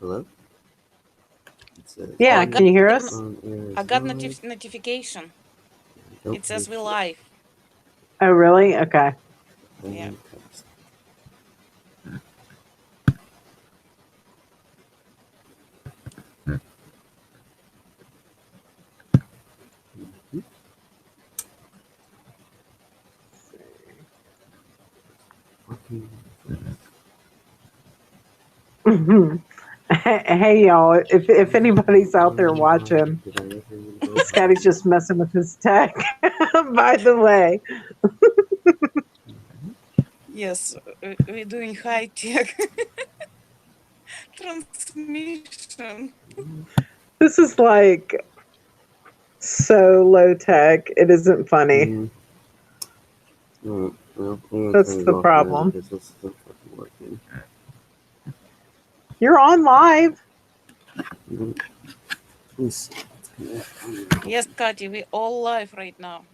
Hello? Yeah, can you hear us? I got notification. It says we're live. Oh, really? Okay. Yeah. Hey, y'all, if anybody's out there watching, Scotty's just messing with his tech, by the way. Yes, we're doing high tech transmission. This is like so low tech. It isn't funny. That's the problem. You're on live. Yes, Scotty, we're all live right now.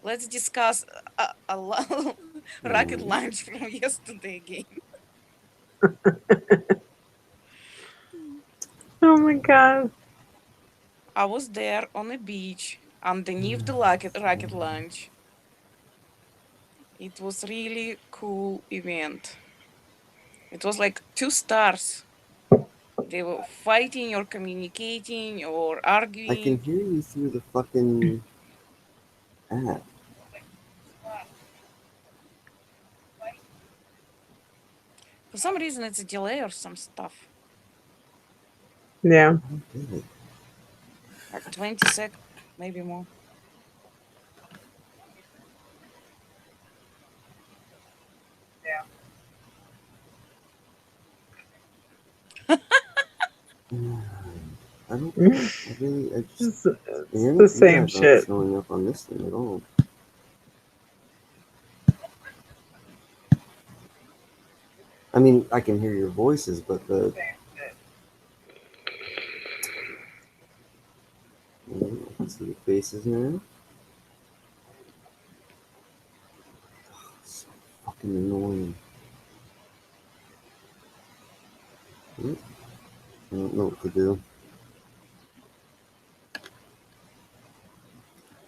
Let's discuss a rocket launch from yesterday again. Oh my god. I was there on the beach underneath the rocket launch. It was really cool event. It was like 2 stars. They were fighting or communicating or arguing. I can hear you through the fucking app. For some reason, it's a delay or some stuff. Yeah. Like 20 seconds, maybe more. I don't. I really. I just. It's the same shit. Showing up on this thing at all. I mean, I can hear your voices, but the. I can see your faces now. Oh, so fucking annoying. I don't know what to do.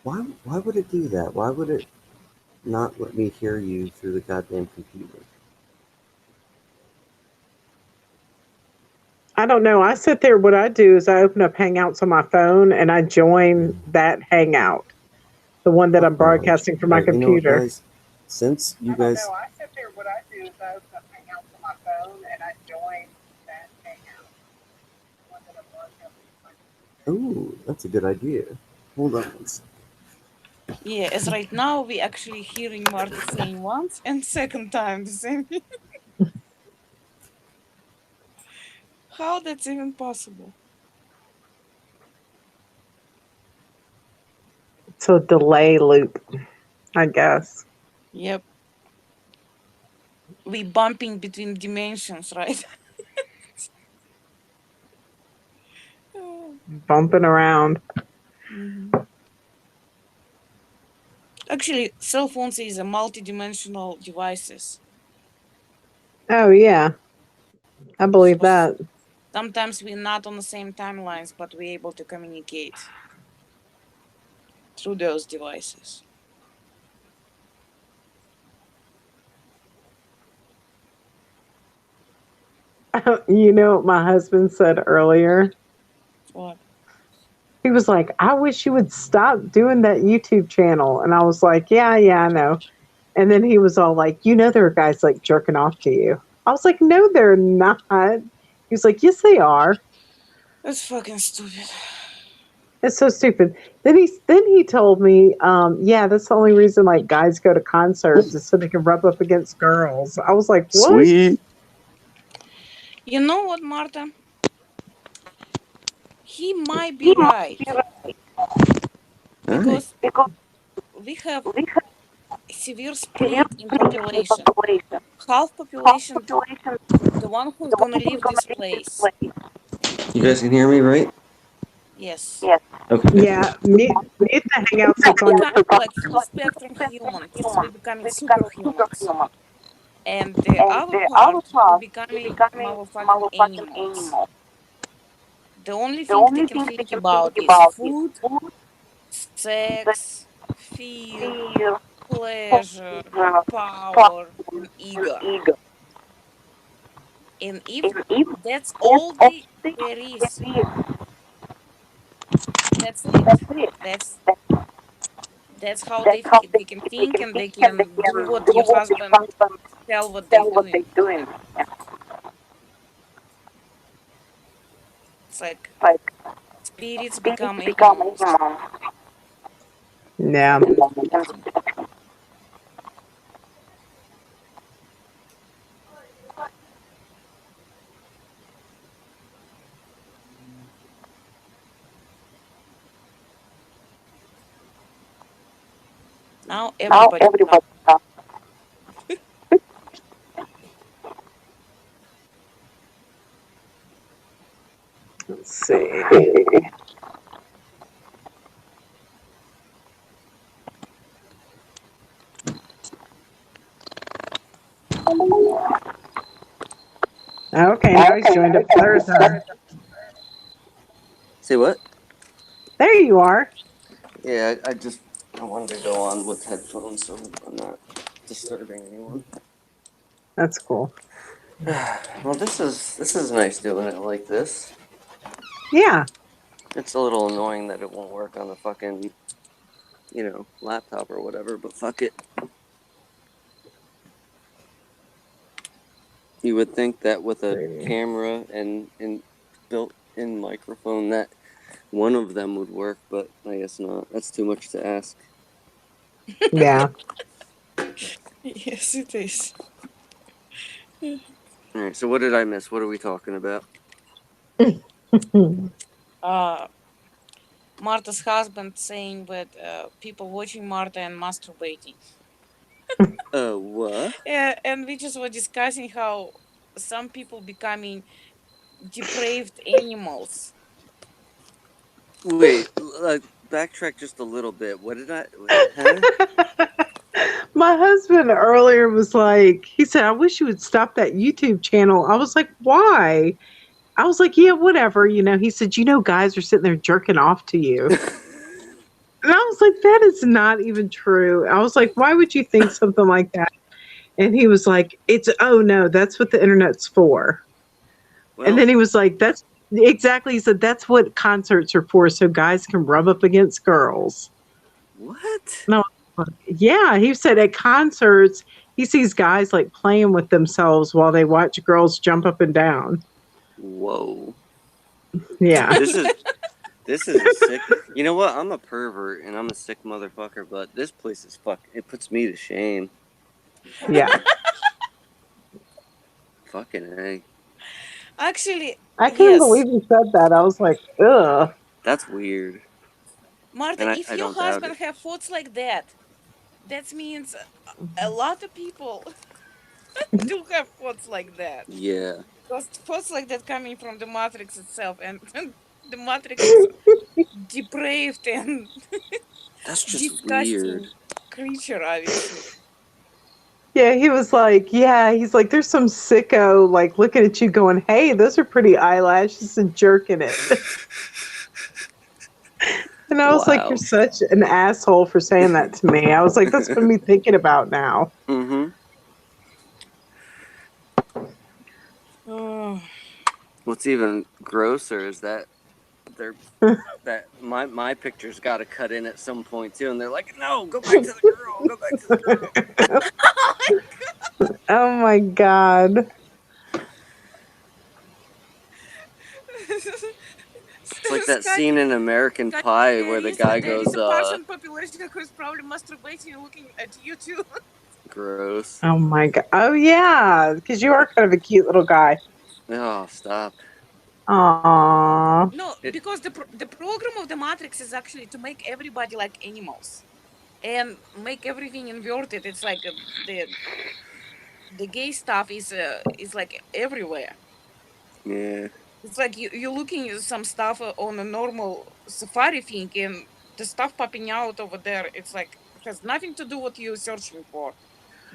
Why would it do that? Why would it not let me hear you through the goddamn computer? I don't know. I sit there. What I do is I open up Hangouts on my phone and I join that Hangout, the one that I'm broadcasting from my computer. You know, guys, since you guys. I don't know. I sit there. What I do is I open up Hangouts on my phone and I join that Hangout, the one that I'm broadcasting from my computer. Ooh, that's a good idea. Hold on one second. Yeah, as right now, we actually hearing Marty saying once and second time the same thing. How that's even possible? It's a delay loop, I guess. Yep. We bumping between dimensions, right? Bumping around. Mm-hmm. Actually, cell phones is a multi-dimensional devices. Oh yeah, I believe that. Sometimes we're not on the same timelines, but we're able to communicate through those devices. You know what my husband said earlier? What? He was like, I wish you would stop doing that YouTube channel. And I was like, yeah, I know. And then he was all like, you know, there are guys like jerking off to you. I was like, no, they're not. He was like, yes, they are. That's fucking stupid. It's so stupid. Then he told me, yeah, that's the only reason like guys go to concerts is so they can rub up against girls. I was like, what? Sweet. You know what, Marta? He might be right. Because we have severe spread in population. Half population, the one who's gonna leave this place. You guys can hear me, right? Yes. Okay. Yeah, mute the hangouts that's on your like full spectrum humans. We're becoming superhumans. And the other part will becoming motherfucking animals. The only thing they can think about is food, sex, fear, pleasure, power, and ego. And if that's all there is, that's it. That's that's how they can think, and they can do what your husband tell what they're doing. It's like spirits become animals. Yeah. Fucking disgusting. Now everybody stop. Let's see. Okay, now he's joined up Thurs. Say what? There you are. Yeah, I wanted to go on with headphones so I'm not disturbing anyone. That's cool. Well, this is nice doing it like this. Yeah. It's a little annoying that it won't work on the fucking, laptop or whatever, but fuck it. You would think that with a camera and built-in microphone that one of them would work, but I guess not. That's too much to ask. Yeah. Yes, it is. Alright, so what did I miss? What are we talking about? Marta's husband saying that people watching Marta and masturbating. What? Yeah, and we just were discussing how some people becoming depraved animals. Wait, backtrack just a little bit. What did I... Huh? My husband earlier was like, he said, I wish you would stop that YouTube channel. I was like, why? I was like, yeah, whatever. He said, guys are sitting there jerking off to you. And I was like, that is not even true. I was like, why would you think something like that? And he was like, oh no, that's what the internet's for. Well, and then he was like, that's exactly, he said, that's what concerts are for, so guys can rub up against girls. What? No, yeah, he said at concerts, he sees guys like playing with themselves while they watch girls jump up and down. Whoa. Yeah. This is a sick... You know what? I'm a pervert and I'm a sick motherfucker, but this place is it puts me to shame. Yeah. Fucking A. Actually, I couldn't believe you said that. I was like, ugh. That's weird. Marta, if your husband have thoughts like that, that means a lot of people do have thoughts like that. Yeah. Because thoughts like that coming from the Matrix itself, and the Matrix is depraved and that's just disgusting weird creature, obviously. Yeah, he was like, he's like, there's some sicko like looking at you going, hey, those are pretty eyelashes, and jerking it. And I was like, you're such an asshole for saying that to me. I was like, that's what me thinking about now. Mm-hmm. What's even grosser is that my picture's got to cut in at some point too, and they're like, no, go back to the girl, go back to the girl. Oh my god. It's like that scene in American Pie where the guy goes, the person population who's probably masturbating and looking at you too. Gross. Oh my god. Oh yeah, because you are kind of a cute little guy. Oh, stop. Aww. No, because the program of the Matrix is actually to make everybody like animals and make everything inverted. It's like the gay stuff is like everywhere. Yeah. It's like you're looking at some stuff on a normal Safari thing, and the stuff popping out over there, it's like has nothing to do with what you're searching for.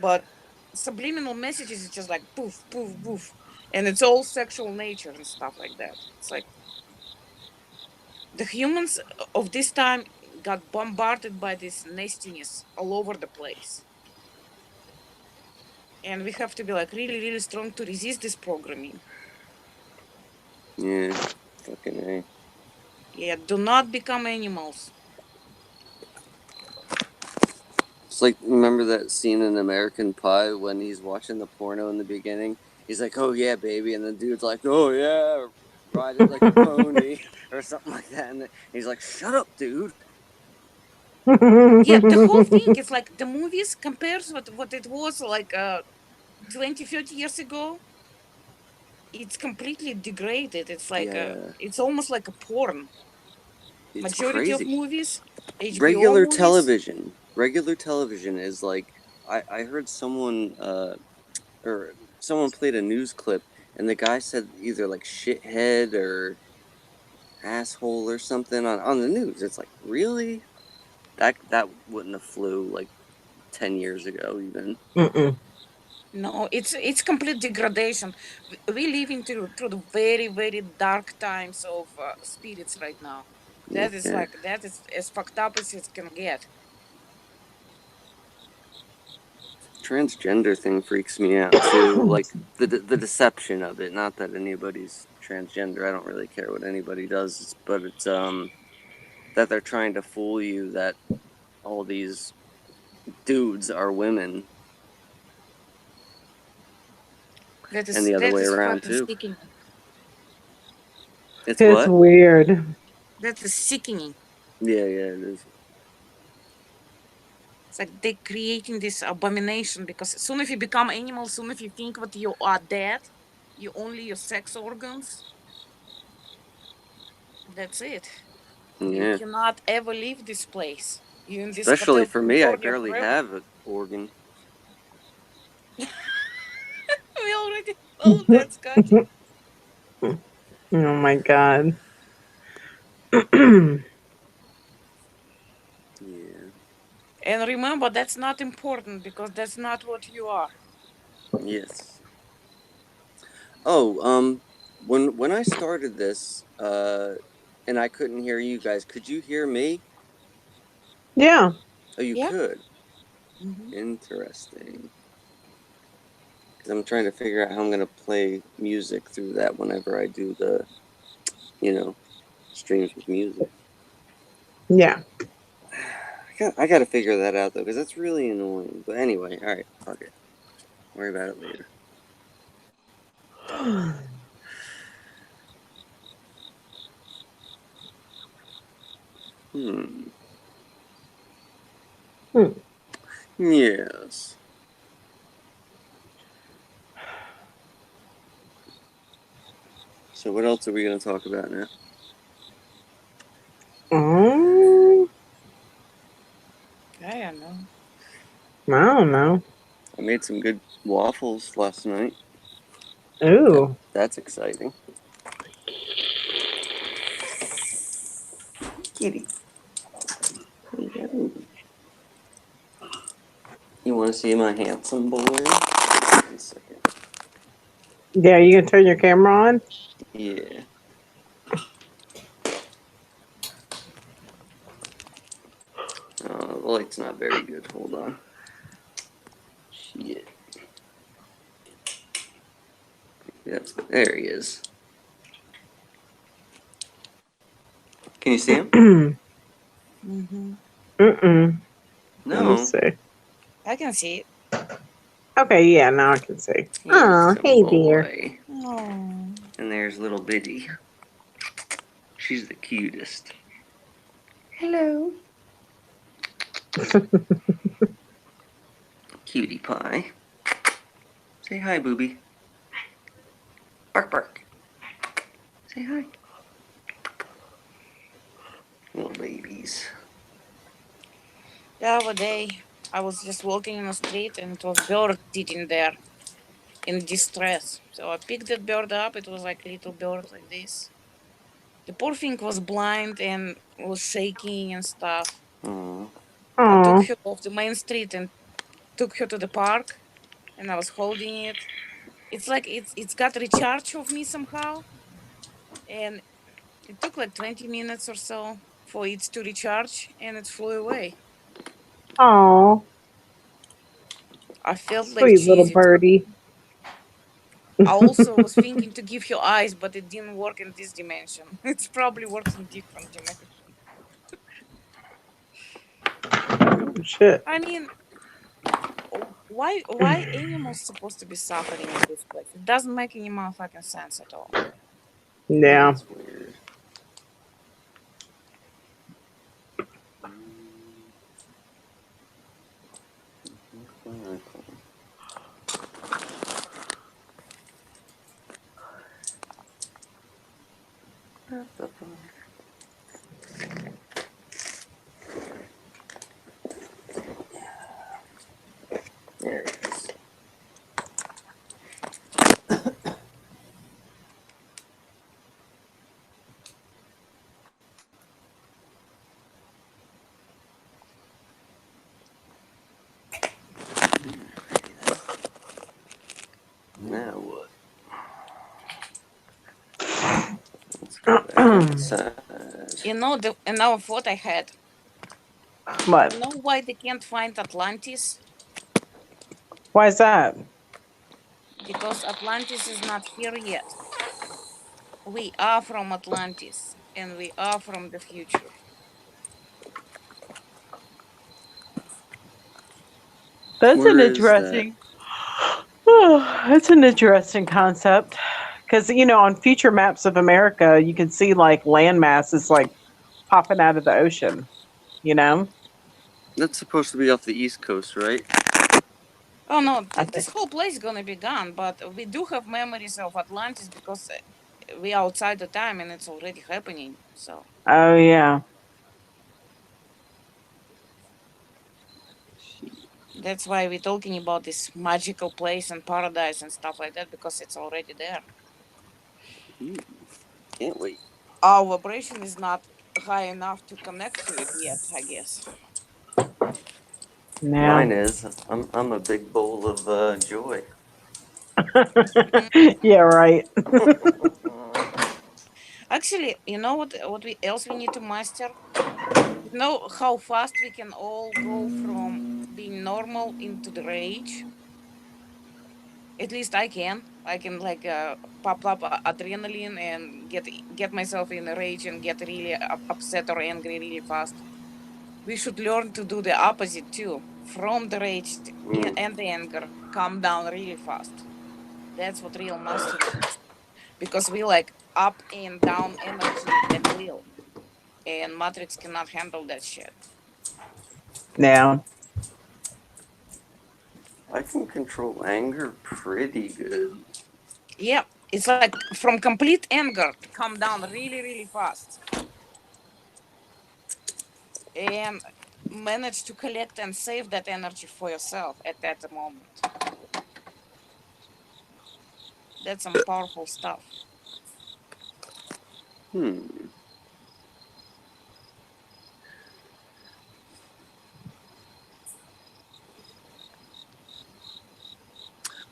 But subliminal messages is just like poof, poof, poof. And it's all sexual nature and stuff like that. It's like the humans of this time got bombarded by this nastiness all over the place. And we have to be like really, really strong to resist this programming. Yeah, fucking A. Yeah, do not become animals. It's like, remember that scene in American Pie when he's watching the porno in the beginning? He's like, "Oh yeah, baby," and the dude's like, "Oh yeah, ride it like a pony," or something like that. And he's like, "Shut up, dude." Yeah, the whole thing is like the movies compares what it was like 20, 30 years ago. It's completely degraded. It's like Yeah, it's almost like a porn. it's Majority of crazy. movies, HBO movies. Regular television is like, I heard someone or someone played a news clip, and the guy said either like shithead or asshole or something on the news. It's like, really? That wouldn't have flew like 10 years ago even. No, it's complete degradation. We living through the very, very dark times of spirits right now. That is Yeah. like that is as fucked up as it can get. Transgender thing freaks me out too. Like the deception of it. Not that anybody's transgender. I don't really care what anybody does, but it's that they're trying to fool you that all these dudes are women, and the other That way is around fucking too. sickening. It's It's what? weird. That is sickening. Yeah, it is. It's like they creating this abomination because as soon as you become animal, soon as you think that you are dead, you only your sex organs. That's it. You Yeah. cannot ever leave this place. You in this Especially Hotel for me, I California barely forever. have an organ. We already know that, Scotty. Oh my god. Yeah. And remember, that's not important because that's not what you are. Yes. Oh, when I started this, and I couldn't hear you guys, could you hear me? Yeah. Oh, you Yeah. could. Mm-hmm. Interesting. Because I'm trying to figure out how I'm gonna play music through that whenever I do the, streams with music. Yeah. I gotta figure that out though, because that's really annoying. But anyway, all right, fuck it. Worry about it later. Yes. So what else are we gonna talk about now? I don't know. I don't know. I made some good waffles last night. Ooh. That's exciting. Kitty. You want to see my handsome boy? 1 second. Yeah, you gonna turn your camera on? Yeah. The light's not very good. Hold on. Shit. That's, there he is. Can you see him? Mm-hmm. Let me No. see. I can see it. Okay, yeah, now I can see. Oh, Handsome hey dear. boy. Oh. And there's little Biddy. She's the cutest. Hello. Cutie pie. Say hi, booby. Bark, bark. Say hi. Little babies. The other day, I was just walking in the street and it was bird sitting there in distress. So I picked that bird up. It was like a little bird like this. The poor thing was blind and was shaking and stuff. Aww. I took Oh. her off the main street and took her to the park. and I was holding it. It's like it's got recharge of me somehow, and it took like 20 minutes or so for it to recharge, and it flew away. Oh, I felt like sweet little cheesy too. birdie. I also was thinking to give you eyes, but it didn't work in this dimension. It probably works in different dimension. Oh, shit. I mean, why animals supposed to be suffering in this place? It doesn't make any motherfucking sense at all. Yeah. That's weird. There it is. Now what? Let's go back outside. You know, another thought I had. What? You know why they can't find Atlantis? Why is that? Because Atlantis is not here yet. We are from Atlantis, and we are from the future. That's an Where is that? interesting. Oh, that's an interesting concept. Because on future maps of America, you can see like land masses like popping out of the ocean. You know, That's supposed to be off the East Coast, right? Oh no, I this think. whole place is gonna be gone. But we do have memories of Atlantis because we are outside the time and it's already happening. So Oh yeah. that's why we're talking about this magical place and paradise and stuff like that because it's already there. Can't wait. Our vibration is not high enough to connect to it yet, I guess. Yeah. Mine is. I'm a big bowl of joy. Yeah. Right. Actually, you know what we else we need to master? You know how fast we can all go from being normal into the rage? At least I can. I can like pop up adrenaline and get myself in a rage and get really upset or angry really fast. We should learn to do the opposite too. From the rage and the anger, calm down really fast. That's what real mastery is. Because we like up and down energy at will. And Matrix cannot handle that shit. Yeah. I can control anger pretty good. Yeah, it's like from complete anger to calm down really, really fast. And manage to collect and save that energy for yourself at that moment. That's some powerful stuff. Hmm.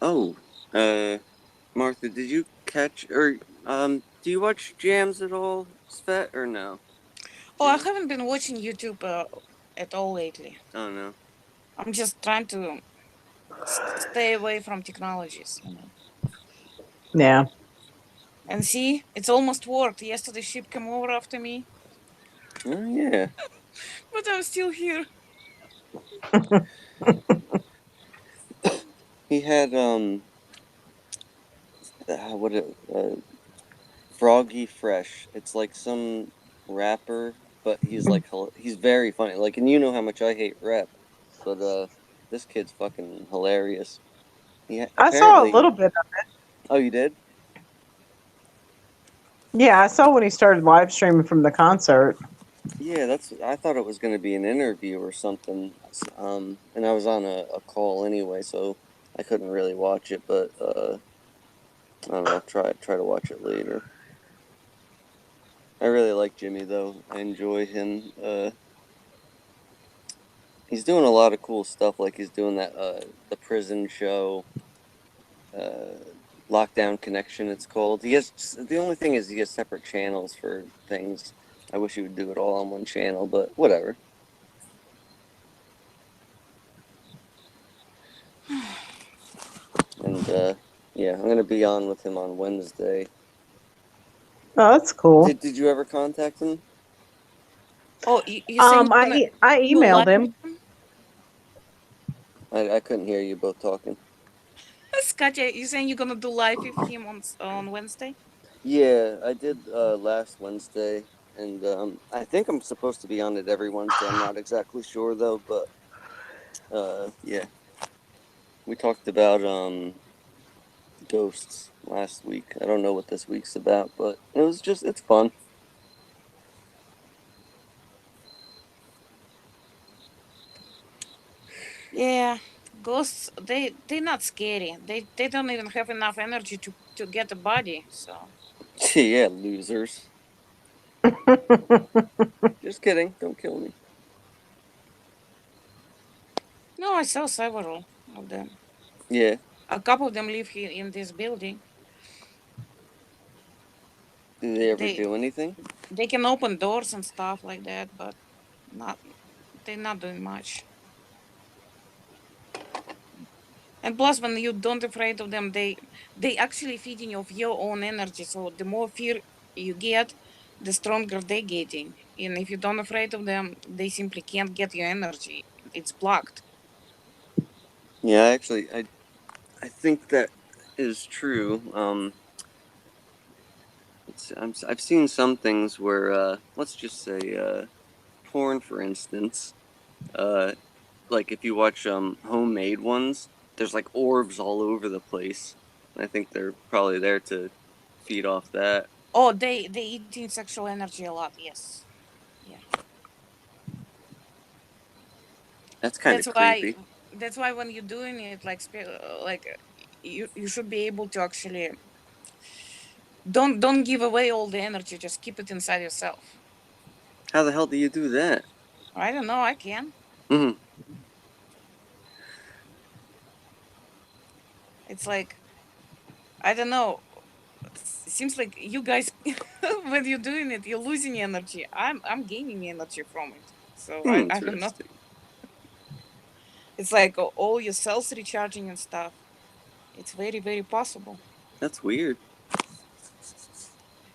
Oh, Martha, did you catch or do you watch Jams at all, Svet, or no? Oh, I Jam? haven't been watching YouTube at all lately. Oh no. I'm just trying to stay away from technologies. Yeah. And see, it's almost worked. Yesterday, ship came over after me, Oh yeah. but I'm still here. He had what Froggy Fresh. It's like some rapper, but he's like he's very funny. Like, and you know how much I hate rap, but this kid's fucking hilarious. I saw a Apparently. little bit. Oh, you did? Yeah, I saw when he started live streaming from the concert. Yeah, that's. I thought it was going to be an interview or something. And I was on a call anyway, so I couldn't really watch it. But I don't know. I'll try to watch it later. I really like Jimmy though. I enjoy him. He's doing a lot of cool stuff. Like he's doing that the prison show. lockdown connection, it's called. The only thing is he has separate channels for things. I wish he would do it all on one channel, but whatever. And yeah, I'm gonna be on with him on Wednesday. Oh, that's cool. Did you ever contact him? Oh, you saying I emailed him. I couldn't hear you both talking. Scotty, you saying you're gonna do live with him on Wednesday? Yeah, I did last Wednesday, and I think I'm supposed to be on it every Wednesday. I'm not exactly sure though, but yeah, we talked about ghosts last week. I don't know what this week's about, but it's fun. Yeah, ghosts they're not scary. They don't even have enough energy to get a body. So Yeah, losers. Just kidding. Don't kill me. no, I saw several of them. Yeah. A couple of them live here in this building. Did they ever They do anything? they can open doors and stuff like that, but not they're not doing much. And plus, when you don't afraid of them, they actually feeding off your own energy. So the more fear you get, the stronger they getting. And if you don't afraid of them, they simply can't get your energy. It's blocked. Yeah, actually, I think that is true. I've seen some things where let's just say porn, for instance. Uh, like if you watch homemade ones, there's like orbs all over the place. I think they're probably there to feed off that. Oh, they eating sexual energy a lot. Yes, yeah. That's kind of That's why. creepy. That's why when you're doing it, you should be able to actually don't give away all the energy. Just keep it inside yourself. How the hell do you do that? I don't know. I can. Hmm. It's like I don't know. Seems like you guys when you're doing it you're losing energy. I'm gaining energy from it, so I don't know. Interesting. It's like all your cells recharging and stuff. It's very very possible. That's weird.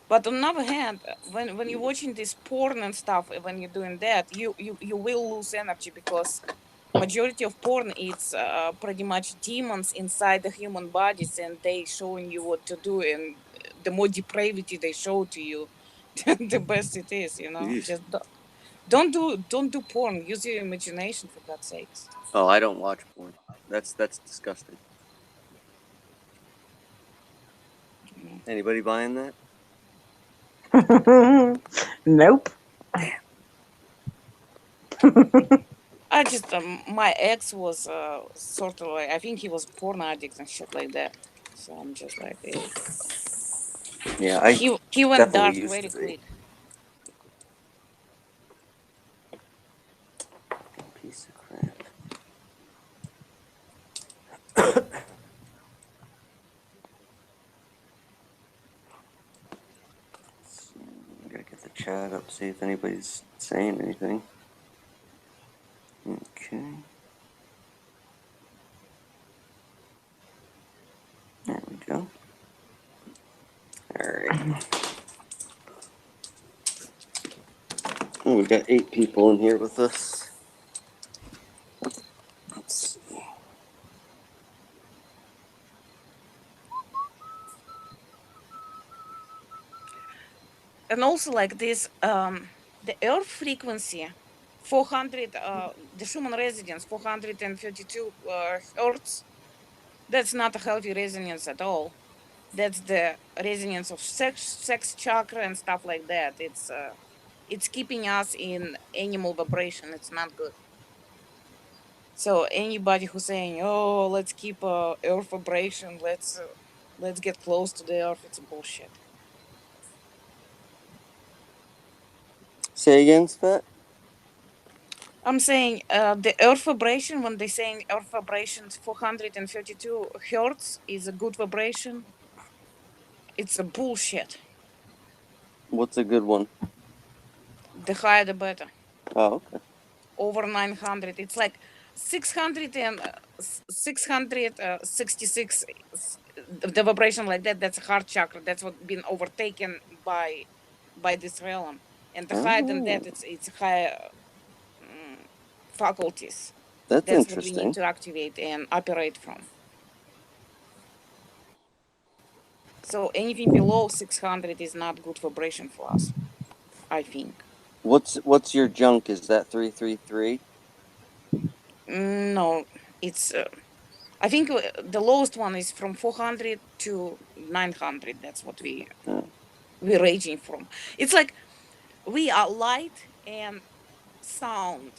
But on the other hand, when you're watching this porn and stuff, when you're doing that, you will lose energy because majority of porn it's pretty much demons inside the human bodies and they showing you what to do, and the more depravity they show to you, the best it is. Yeesh. Just don't do porn. Use your imagination for God's sakes. Oh, I don't watch porn. That's disgusting. Anybody buying that? Nope. I just my ex was sort of like I think he was porn addict and shit like that. So I'm just like, hey. Yeah, I He went definitely dark used very to be. quick. Piece of crap. I gotta get the chat up, see if anybody's saying anything. Okay. There we go. Alright. Oh, we've got 8 people in here with us. Let's see. And also like this, the Earth frequency, 400, the Schumann resonance, 432 hertz. That's not a healthy resonance at all. That's the resonance of sex chakra and stuff like that. It's keeping us in animal vibration. It's not good. So anybody who's saying, "Oh, let's keep Earth vibration, let's get close to the Earth," it's bullshit. Say again, Svet? I'm saying the earth vibration, when they're saying earth vibration 432 hertz is a good vibration, it's a bullshit. What's a good one? The higher the better. Oh, okay. Over 900. It's like 600 and 666. The vibration like that, that's a heart chakra. That's what been overtaken by this realm. And the higher than that, it's higher faculties. That's That's what we need interesting. to activate and operate from. So anything below 600 is not good vibration for us, I think. What's your junk? Is that 333? No, it's I think the lowest one is from 400 to 900. That's what we're ranging from. It's like we are light and sound.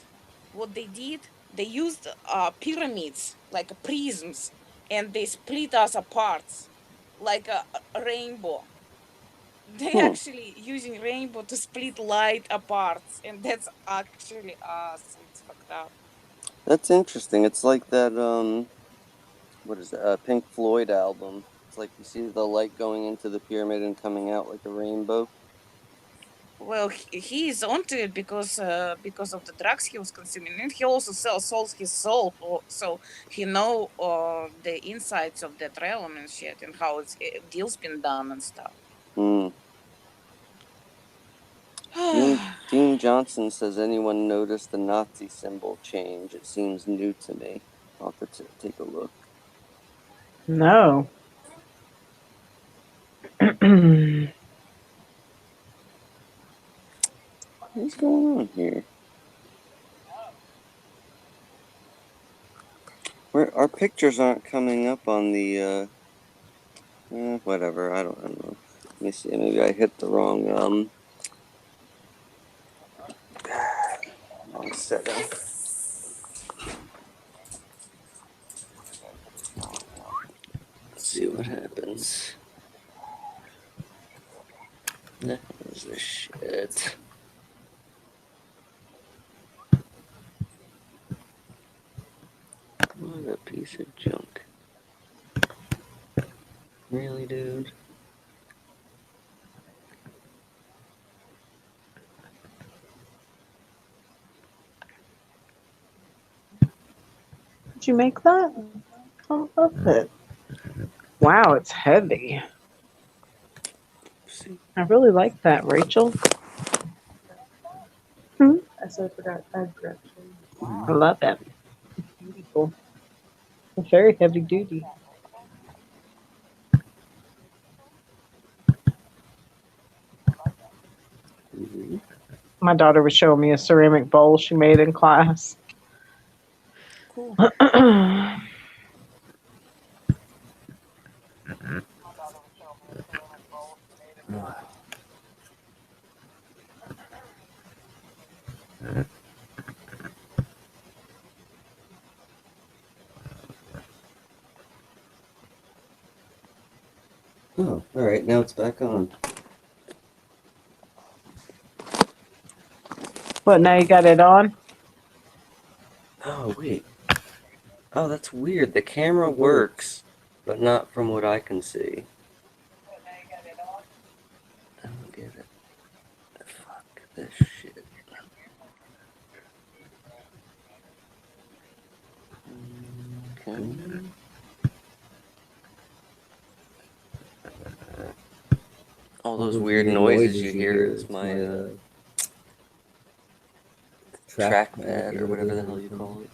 What they did, they used pyramids like prisms, and they split us apart like a rainbow. They actually using rainbow to split light apart, and that's actually us. It's fucked up. That's interesting. It's like that what is that? Pink Floyd album. It's like you see the light going into the pyramid and coming out like a rainbow. Well, he is onto it because of the drugs he was consuming, and he also sold his soul, so he know the insides of that realm and shit, and how it's deals been done and stuff. Dean Johnson says, anyone notice the Nazi symbol change? It seems new to me. I'll have to take a look. No. What's going on here? Our pictures aren't coming up on the, whatever, I don't know. Let me see, maybe I hit the wrong setting. Let's see what happens. That was the shit. What a piece of junk. Really, dude? Did you make that? I love it. Wow, it's heavy. I really like that, Rachel. I said I forgot. I forgot. I love it. It's beautiful. It's very heavy duty. My daughter was showing me a ceramic bowl she made in class. Cool. Oh, all right. Now it's back on. What, now you got it on? Oh, wait. Oh, that's weird. The camera works, but not from what I can see. I don't get it. Fuck this shit. Okay. All those weird noises you hear is my trackpad or whatever the hell you call it.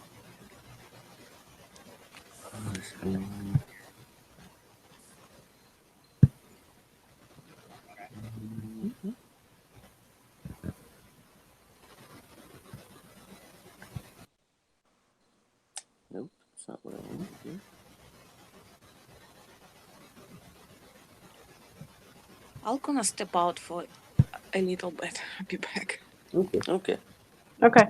Nope, that's not what I want to do. I'm gonna step out for a little bit. I'll be back. Okay. Okay. Okay.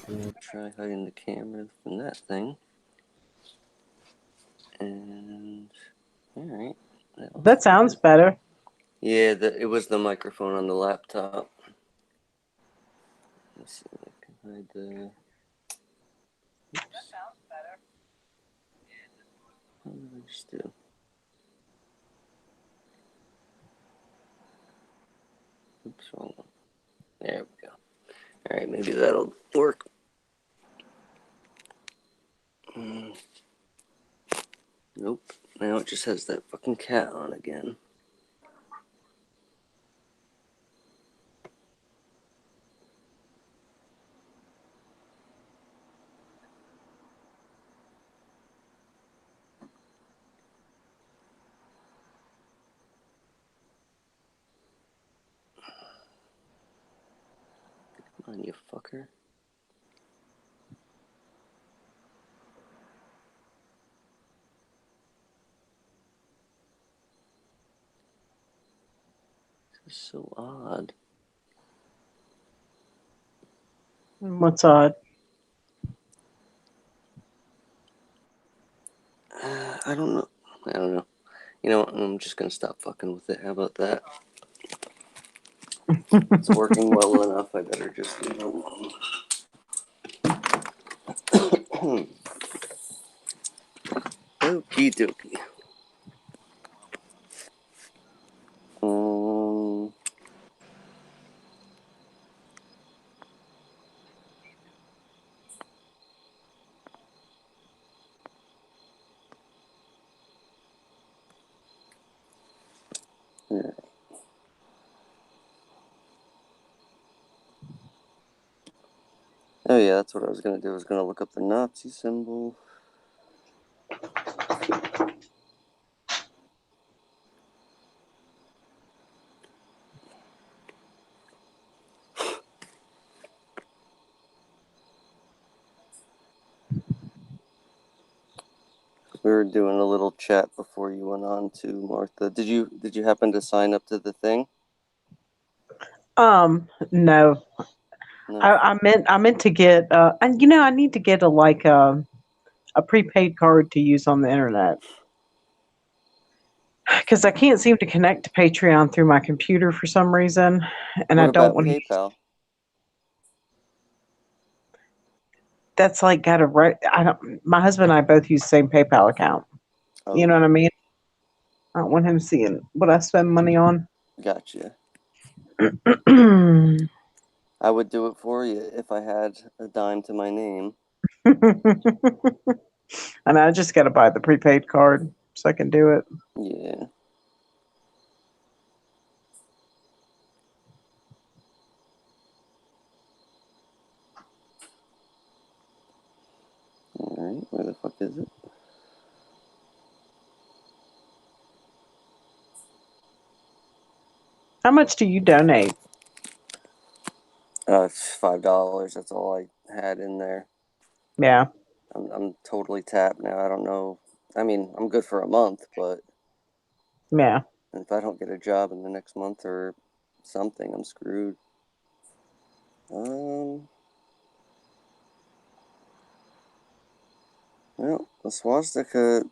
I'll try hiding the camera from that thing. And Alright. That sounds better. Yeah, it was the microphone on the laptop. Let's see if I can hide the. Oops. That sounds better. What did I just do? Oops, wrong one. There we go. Alright, maybe that'll work. Nope. Now it just has that fucking cat on again. Come on, you fucker. This is so odd. What's odd? I don't know. I don't know. You know what? I'm just gonna stop fucking with it. How about that? It's working well enough. I better just leave it alone. Okie dokie. Yeah. Oh yeah, that's what I was gonna do. I was gonna look up the Nazi symbol. We were doing a little chat before you went on to Martha. Did you happen to sign up to the thing? No. No. I meant to get and I need to get a prepaid card to use on the internet because I can't seem to connect to Patreon through my computer for some reason, and I What don't about want to. PayPal? That's like got a I don't. My husband and I both use the same PayPal account. You know Oh, what I mean? I don't want him seeing what I spend money on. gotcha. And I would do it for you if I had a dime to my name. I just got to buy the prepaid card so I can do it. Yeah. Alright, where the fuck is it? How much do you donate? It's $5. That's all I had in there. Yeah. I'm totally tapped now. I don't know. I mean, I'm good for a month, but Yeah. if I don't get a job in the next month or something, I'm screwed. Well, the swastika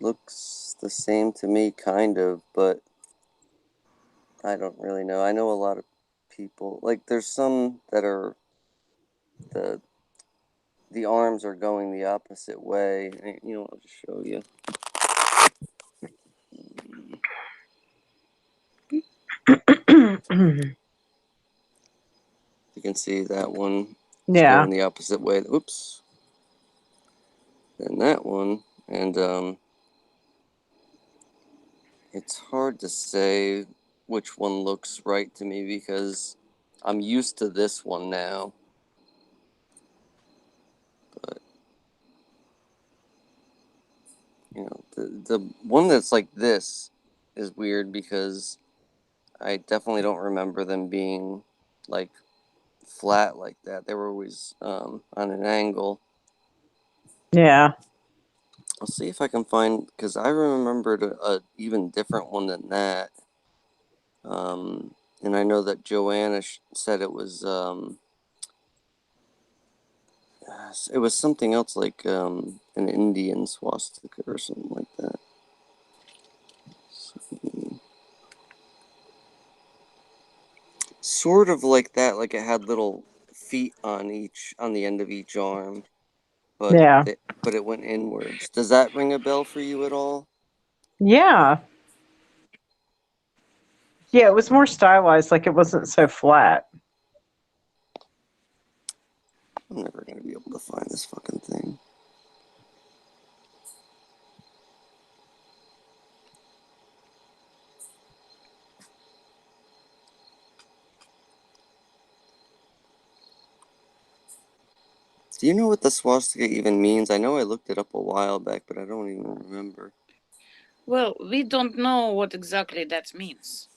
looks the same to me, kind of, but I don't really know. I know a lot of people. Like, there's some that are the the arms are going the opposite way. You know, I'll just show you. You can see that one is Yeah. going the opposite way. Oops. Then that one, and it's hard to say which one looks right to me because I'm used to this one now. But you know, the one that's like this is weird because I definitely don't remember them being like flat like that. They were always on an angle. Yeah. I'll see if I can find, because I remembered a even different one than that. And I know that Joanna said it was something else like an Indian swastika or something like that. sort of like that, like it had little feet on the end of each arm, but Yeah. but it went inwards. Does that ring a bell for you at all? Yeah. Yeah, it was more stylized, like it wasn't so flat. I'm never gonna be able to find this fucking thing. Do you know what the swastika even means? I know I looked it up a while back, but I don't even remember. Well, we don't know what exactly that means.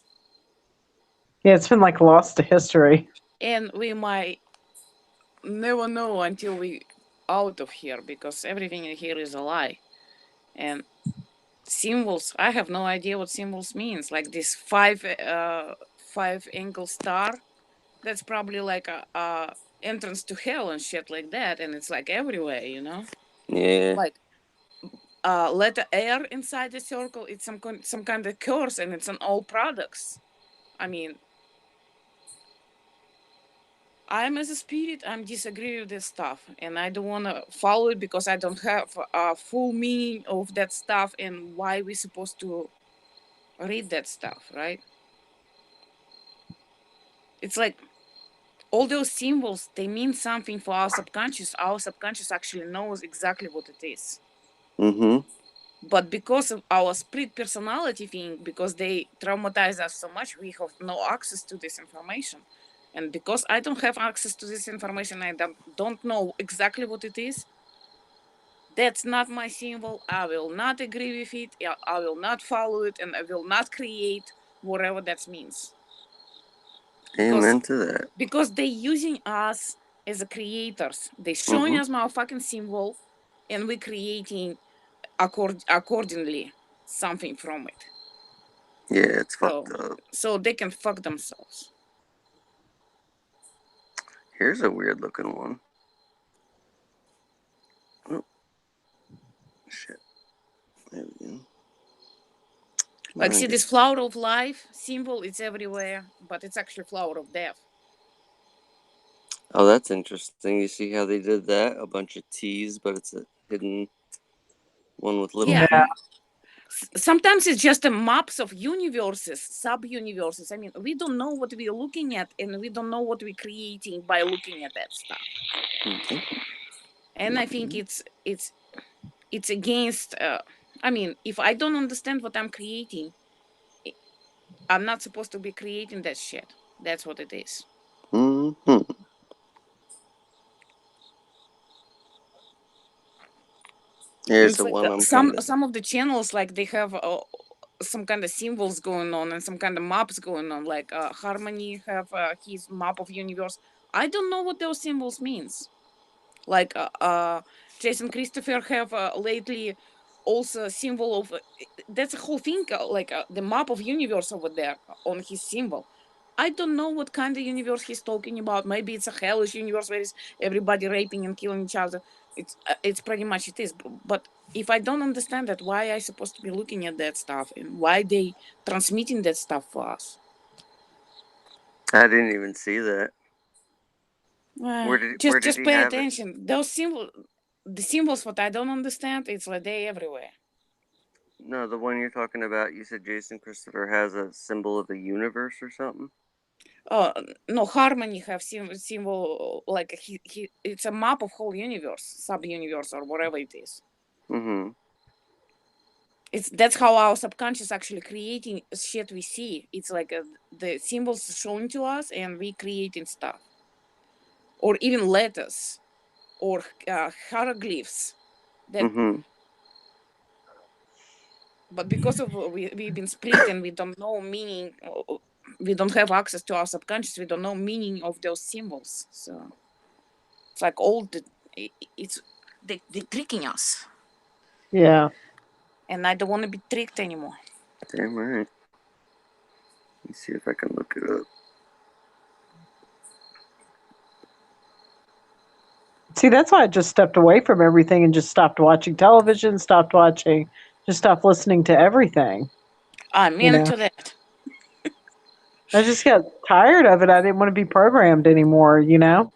Yeah, it's been like lost to history. And we might never know until we out of here, because everything in here is a lie. And symbols, I have no idea what symbols means. Like this five angle star, that's probably like a entrance to hell and shit like that, and it's like everywhere, you know? Yeah. Like letter R inside the circle, it's some kind of curse, and it's on all products. I mean, I'm as a spirit, I'm disagree with this stuff, and I don't want to follow it because I don't have a full meaning of that stuff and why we're supposed to read that stuff, right? It's like all those symbols, they mean something for our subconscious. Our subconscious actually knows exactly what it is. Mm-hmm. But because of our split personality thing, because they traumatize us so much, we have no access to this information. And because I don't have access to this information, I don't know exactly what it is. That's not my symbol. I will not agree with it. I will not follow it, and I will not create whatever that means. Amen to that. Because they using us as a creators. They showing us my fucking symbol, and we creating accordingly something from it. Yeah, it's fucked up. So they can fuck themselves. Here's a weird looking one. Oh. Shit. There we go. Like, see this flower of life symbol, it's everywhere, but it's actually flower of death. Oh, that's interesting. You see how they did that? A bunch of T's, but it's a hidden one with little feet. Sometimes it's just a maps of universes, sub-universes. I mean, we don't know what we're looking at, and we don't know what we're creating by looking at that stuff. Okay. And I think it's against. I mean, if I don't understand what I'm creating, I'm not supposed to be creating that shit. That's what it is. Mm-hmm. Here's the Like, one I'm some of the channels, like, they have some kind of symbols going on and some kind of maps going on. Like Harmony have his map of universe. I don't know what those symbols means. Like Jason Christopher have lately also a symbol of that's a whole thing, like the map of universe over there on his symbol. I don't know what kind of universe he's talking about. Maybe it's a hellish universe where it's everybody raping and killing each other. It's pretty much it is. But if I don't understand that, why I supposed to be looking at that stuff, and why they transmitting that stuff for us? I didn't even see that. Where did Just he pay have attention. Those symbols, the symbols, what I don't understand, it's like they everywhere. No, the one you're talking about, you said Jason Christopher has a symbol of the universe or something? Oh, no, Harmony have symbol like it's a map of whole universe, sub-universe, or whatever it is. Mm-hmm. That's how our subconscious actually creating shit we see. It's like the symbols shown to us, and we creating stuff, or even letters, or hieroglyphs. That, but because of we've been split and we don't know meaning, we don't have access to our subconscious. We don't know meaning of those symbols. So it's like it's they tricking us. Yeah. And I don't want to be tricked anymore. Damn right. Let me see if I can look it up. See, that's why I just stepped away from everything and just stopped watching television, just stopped listening to everything. I'm into that. I just got tired of it. I didn't want to be programmed anymore, you know?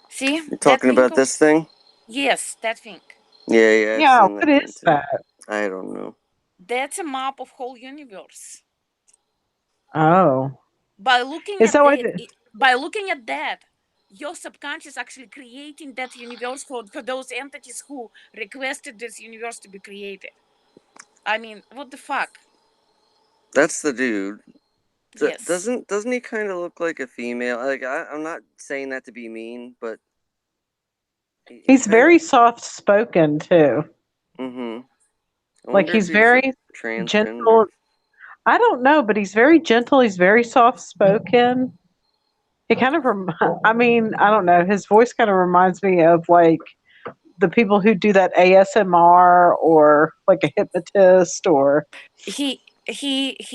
See, You're that talking thing. about this thing? Yes, that thing. Yeah, I've Yeah, seen what that thing is too. that? I don't know. That's a map of whole universe. Oh. By looking Is at that why that, your subconscious actually creating that universe for those entities who requested this universe to be created. I mean, what the fuck? That's the dude. Yes. Doesn't he kind of look like a female? Like I'm not saying that to be mean, but he he's kind of. very soft spoken too? Mm-hmm. I Like wonder if he's he's very transgender. gentle. I don't know, but he's very gentle. He's very soft spoken. He kind of, I mean, I don't know. His voice kind of reminds me of like the people who do that ASMR or like a hypnotist or. He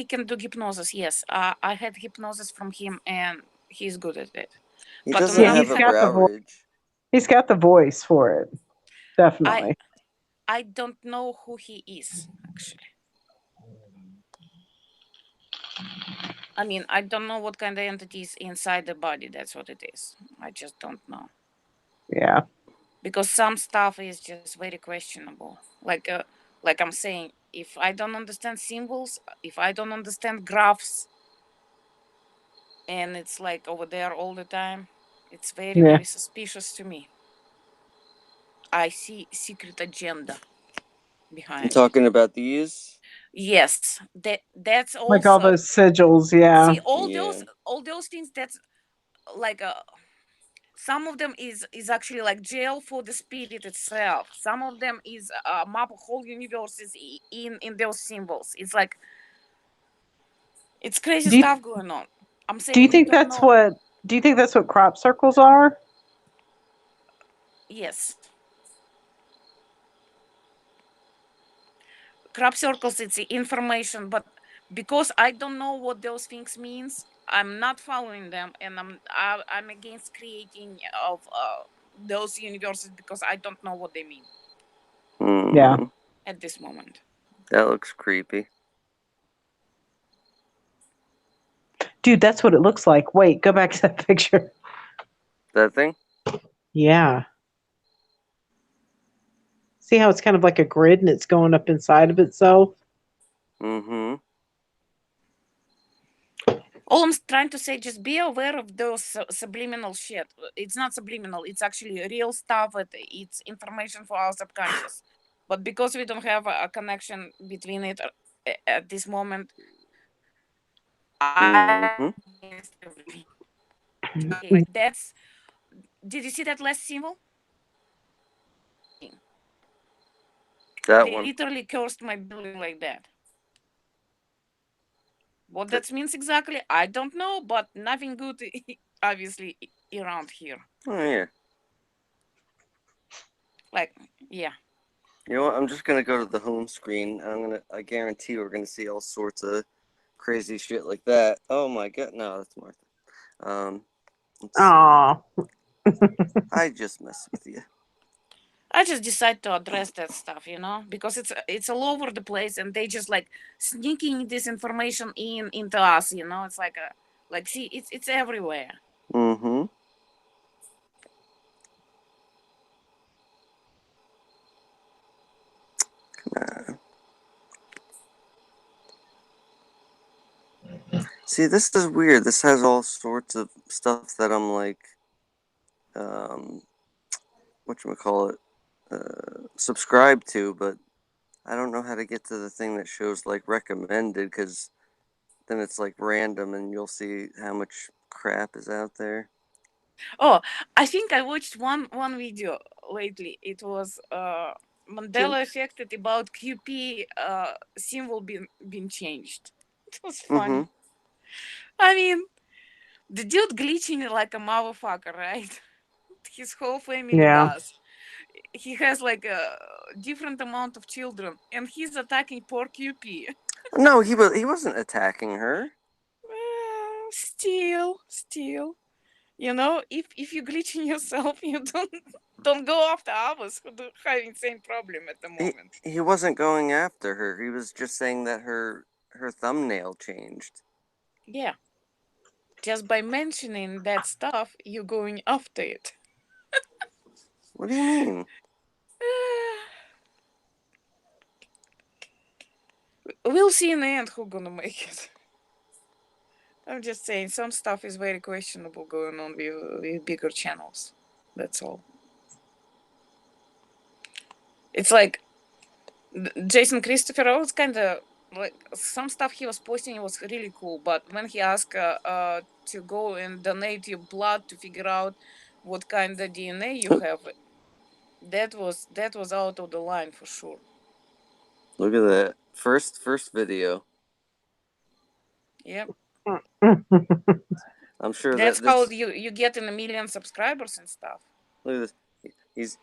can do hypnosis. Yes, I had hypnosis from him, and he's good at it. He But on doesn't Yeah, another have he's a hand, got the brow voice. ridge. He's got the voice for it. I Definitely. I don't know who he is actually. I mean, I don't know what kind of entity is inside the body. That's what it is. I just don't know. Yeah. Because some stuff is just very questionable. Like I'm saying, if I don't understand symbols, if I don't understand graphs, and it's like over there all the time, it's very Yeah. very suspicious to me. I see secret agenda I'm behind. talking about these. Yes, that's Like all also. those sigils. Yeah. See, Yeah. all those things. That's like a. Some of them is actually like jail for the spirit itself. Some of them is a map of whole universes in those symbols. It's like it's crazy Do you, stuff going on. I'm do you saying we think don't that's know. what, do you think that's what crop circles are? Yes, crop circles. It's the information, but because I don't know what those things means, I'm not following them, and I'm against creating of those universes because I don't know what they mean Yeah. Hmm. at this moment. That looks creepy. Dude, that's what it looks like. Wait, go back to that picture. That thing? Yeah. See how it's kind of like a grid and it's going up inside of itself? Mm-hmm. All I'm trying to say, just be aware of those subliminal shit. It's not subliminal. It's actually real stuff. It's information for our subconscious. But because we don't have a connection between it at this moment, I'm Mm-hmm. against everything. Like that's. Did you see that last symbol? That They one. literally cursed my building like that. What Th- that means exactly, I don't know, but nothing good, obviously, around here. oh yeah. Like, yeah. You know what? I'm just gonna go to the home screen. I guarantee we're gonna see all sorts of crazy shit like that. Oh my god, no, that's Martha. Let's see. Aw. I just mess with you. I just decide to address that stuff, because it's all over the place, and they just like sneaking this information into us, It's like see, it's everywhere. Mm-hmm. See, this is weird. This has all sorts of stuff that I'm like, um, whatchamacallit, subscribed to, but I don't know how to get to the thing that shows like recommended because then it's like random and you'll see how much crap is out there. Oh, I think I watched one video lately. It was Jim. Mandela affected about QP symbol being changed. It was Mm-hmm. funny. I mean, the dude glitching like a motherfucker, right? His whole family Yeah. does. He has like a different amount of children, and he's attacking poor QP. No, he wasn't attacking her. Still, if you glitching yourself, you don't go after others who do having same problem at the He moment. he wasn't going after her. He was just saying that her thumbnail changed. Yeah. Just by mentioning that stuff, you're going after it. What do you mean? We'll see in the end who's gonna make it. I'm just saying, some stuff is very questionable going on with bigger channels. That's all. It's like Jason Christopher was kind of like some stuff he was posting was really cool, but when he asked to go and donate your blood to figure out what kind of DNA you have, that was out of the line for sure. Look at that. First video. Yep. I'm sure That's that how this. you get in a million subscribers and stuff. Look at this.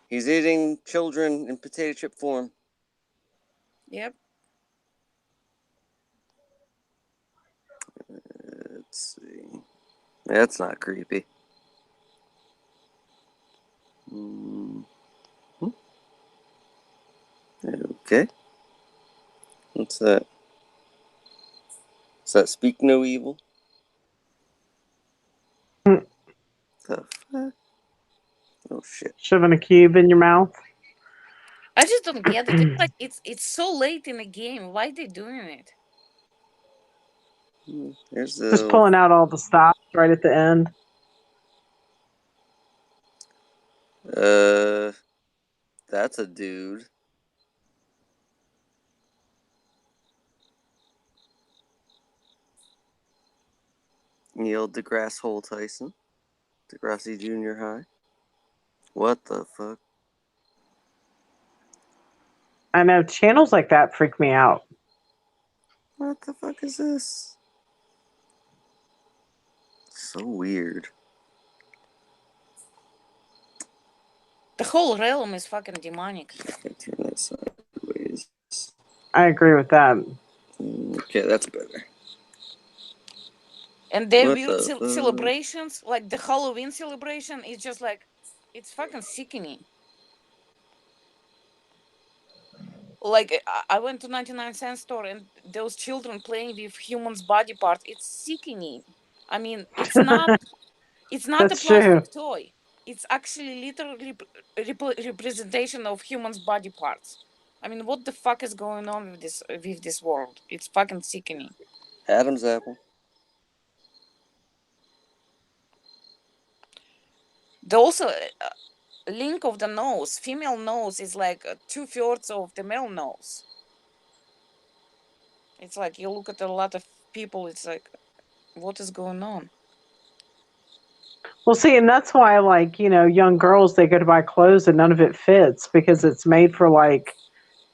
He's eating children in potato chip form. Yep. Let's see. That's not creepy. Okay. What's that? Does that speak no evil? The fuck? Oh shit. Shoving a cube in your mouth. I just don't get it. It's like it's so late in the game. Why are they doing it? There's Just pulling out all the stops right at the end. That's a dude. Neil deGrasse Hole Tyson. Degrassi Junior High. What the fuck? I know channels like that freak me out. What the fuck is this? So weird. The whole realm is fucking demonic. Okay, turn that sideways. I agree with that. Okay, that's better. And their What weird the fuck? celebrations, like the Halloween celebration, is just like, it's fucking sickening. Like I went to 99-cent store and those children playing with humans' body parts. It's sickening. I mean, it's not a That's plastic true. toy. It's actually literally representation of humans' body parts. I mean, what the fuck is going on with this world? It's fucking sickening. Adam's apple. The also link of the nose, female nose is like 2/3 of the male nose. It's like you look at a lot of people. It's like, what is going on? Well, see, and that's why, like, young girls, they go to buy clothes and none of it fits because it's made for, like,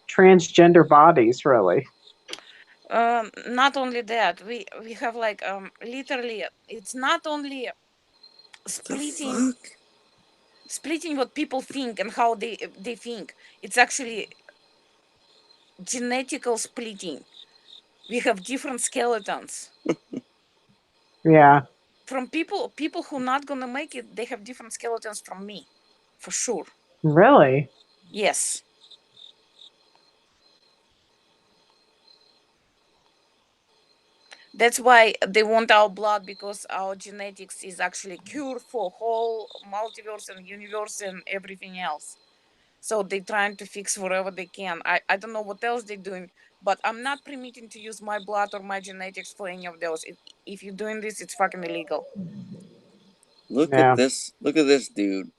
transgender bodies, really. Not only that, we have like literally, it's not only splitting what people think and how they think. It's actually genetical splitting. We have different skeletons. Yeah. From people who not gonna make it, they have different skeletons from me, for sure. Really? Yes. That's why they want our blood, because our genetics is actually cure for whole multiverse and universe and everything else. So they're trying to fix whatever they can. I don't know what else they're doing, but I'm not permitting to use my blood or my genetics for any of those. If you're doing this, it's fucking illegal. Look Yeah. at this. Look at this dude.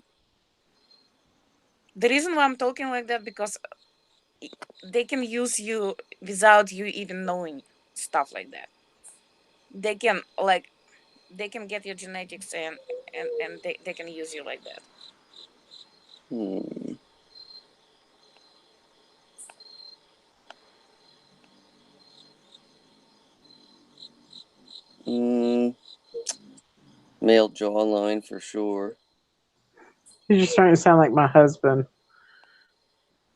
The reason why I'm talking like that, because they can use you without you even knowing stuff like that. They can get your genetics and they can use you like that. Male jawline for sure. He's just starting to sound like my husband.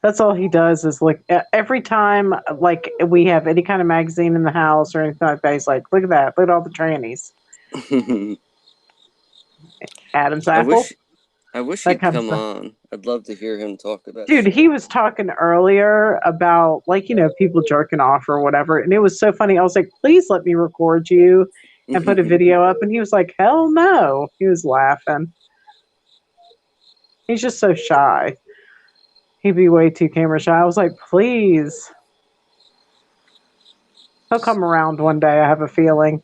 That's all he does is like every time like we have any kind of magazine in the house or anything like that, he's like, look at that, look at all the trannies. Adam's apple. I wish That he'd kind of come stuff. on. I'd love to hear him talk about Dude, shit. he was talking earlier about like, people jerking off or whatever. And it was so funny. I was like, please let me record you and put a video up, and he was like, hell no. He was laughing. He's just so shy. He'd be way too camera shy. I was like, please. He'll come around one day, I have a feeling.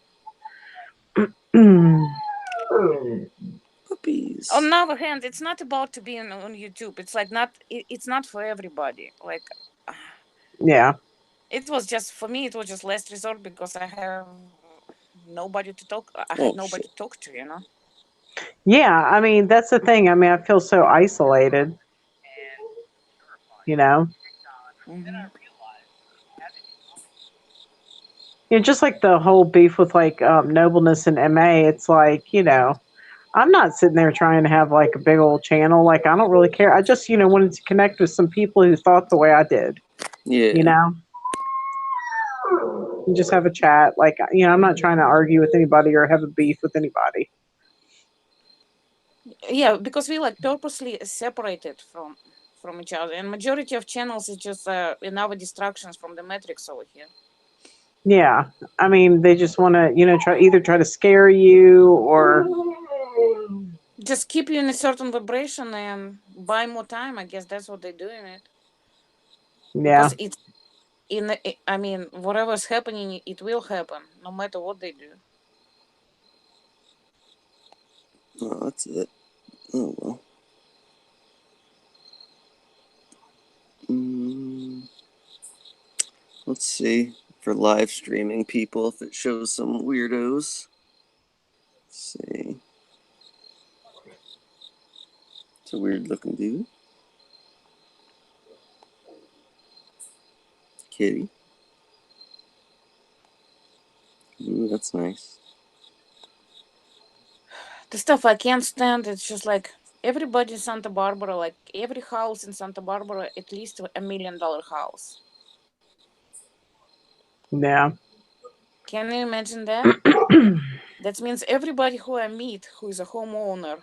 Puppies. On the other hand, it's not about to be on YouTube. It's like it's not for everybody. Like, Yeah. it was just for me. It was just last resort because I have nobody to talk. I Oh, had nobody shit. to talk to. You know. Yeah, I mean, that's the thing. I mean, I feel so isolated. You know? Mm-hmm. You know, just like the whole beef with like nobleness and MA, it's like, I'm not sitting there trying to have like a big old channel. Like, I don't really care. I just, wanted to connect with some people who thought the way I did, Yeah. And just have a chat. Like, I'm not trying to argue with anybody or have a beef with anybody. Yeah, because we like purposely separated from each other, and majority of channels is just another distractions from the metrics over here. Yeah. I mean, they just want to, try to scare you or. Just keep you in a certain vibration and buy more time. I guess that's what they're doing it. Yeah. Because it's I mean, whatever's happening, it will happen, no matter what they do. Oh, that's it. Oh, well. Let's see. For live streaming people, if it shows some weirdos. Let's see. It's a weird looking dude. Kitty. Ooh, that's nice. The stuff I can't stand, it's just like everybody in Santa Barbara, like every house in Santa Barbara, at least $1 million house. Yeah. Can you imagine that? That means everybody who I meet who is a homeowner,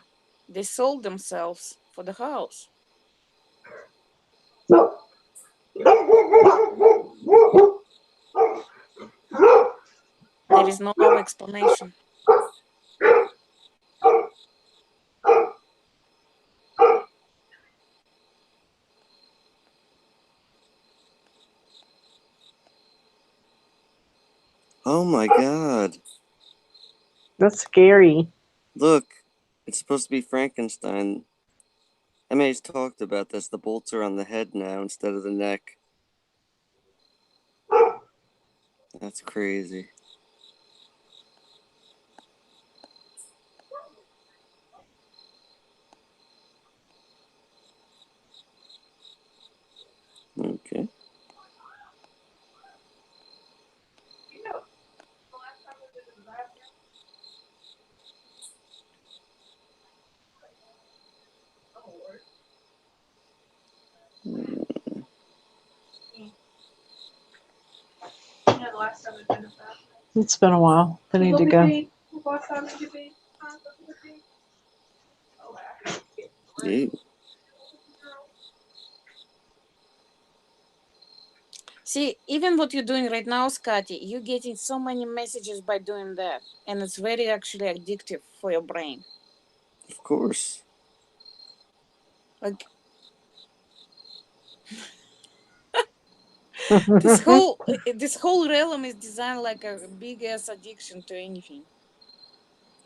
they sold themselves for the house. There is no other explanation. Oh my god. That's scary. Look, it's supposed to be Frankenstein. MA's talked about this. The bolts are on the head now instead of the neck. That's crazy. Okay. It's been a while. I need to go. Yeah. See, even what you're doing right now, Scotty, you're getting so many messages by doing that. And it's very actually addictive for your brain. Of course. Like this whole realm is designed like a big ass addiction to anything.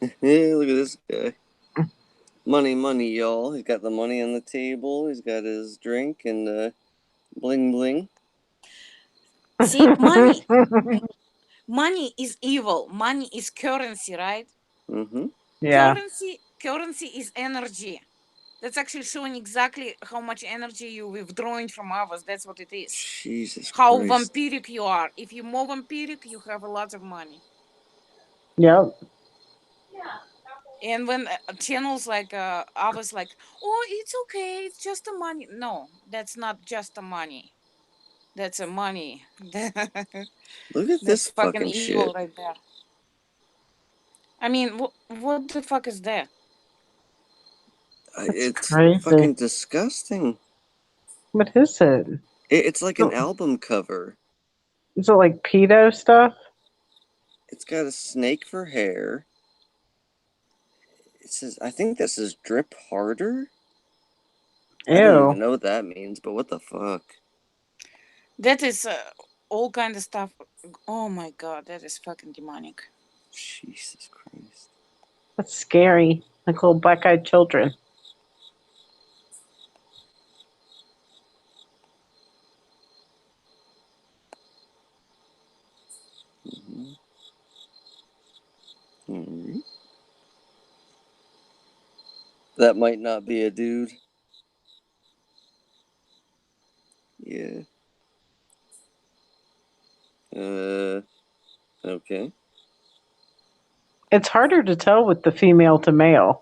Yeah, look at this guy. Money, money, y'all. He's got the money on the table. He's got his drink and bling bling. See, money is evil. Money is currency, right? Mm-hmm. Yeah. Currency is energy. That's actually showing exactly how much energy you're withdrawing from others. That's what it is. Jesus How Christ. vampiric you are. If you're more vampiric, you have a lot of money. Yep. And when channels like others like, oh, it's okay, it's just the money. No, that's not just the money. That's a money. Look at That's this fucking fucking evil shit. right there. I mean, what the fuck is that? It's It's crazy. fucking disgusting. What is it? It's like an album cover. Is it like pedo stuff? It's got a snake for hair. It says, I think this is drip harder. I don't even Ew. know what that means, but what the fuck? That is all kind of stuff. Oh my god, that is fucking demonic. Jesus Christ. That's scary. Like little black-eyed children. Mm-hmm. That might not be a dude. Yeah. Okay. It's harder to tell with the female to male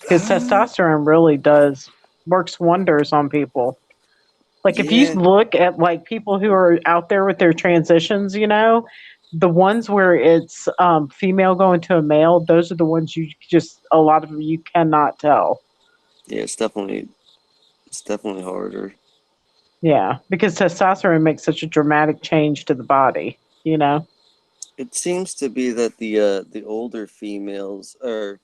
because testosterone really does works wonders on people. Like if you Yeah. look at like people who are out there with their transitions, the ones where it's female going to a male, those are the ones you just a lot of you cannot tell. Yeah, it's definitely harder. Yeah, because testosterone makes such a dramatic change to the body. It seems to be that the older females or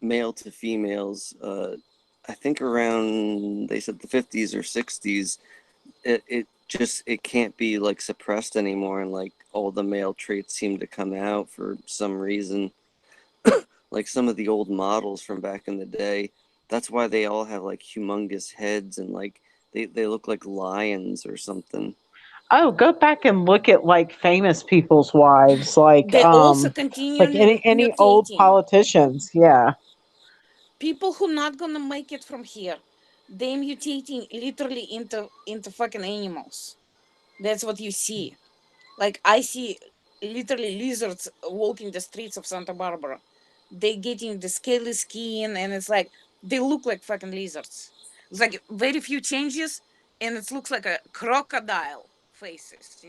male to females, I think around they said the 50s or 60s, it can't be like suppressed anymore, and like all the male traits seem to come out for some reason. Like some of the old models from back in the day, that's why they all have like humongous heads and like they look like lions or something. Oh, go back and look at like famous people's wives, like They also like continually any old mutating. politicians. Yeah. People who not gonna make it from here, they mutating literally into fucking animals. That's what you see. Like I see literally lizards walking the streets of Santa Barbara. They getting the scaly skin, and it's like they look like fucking lizards. It's like very few changes, and it looks like a crocodile faces.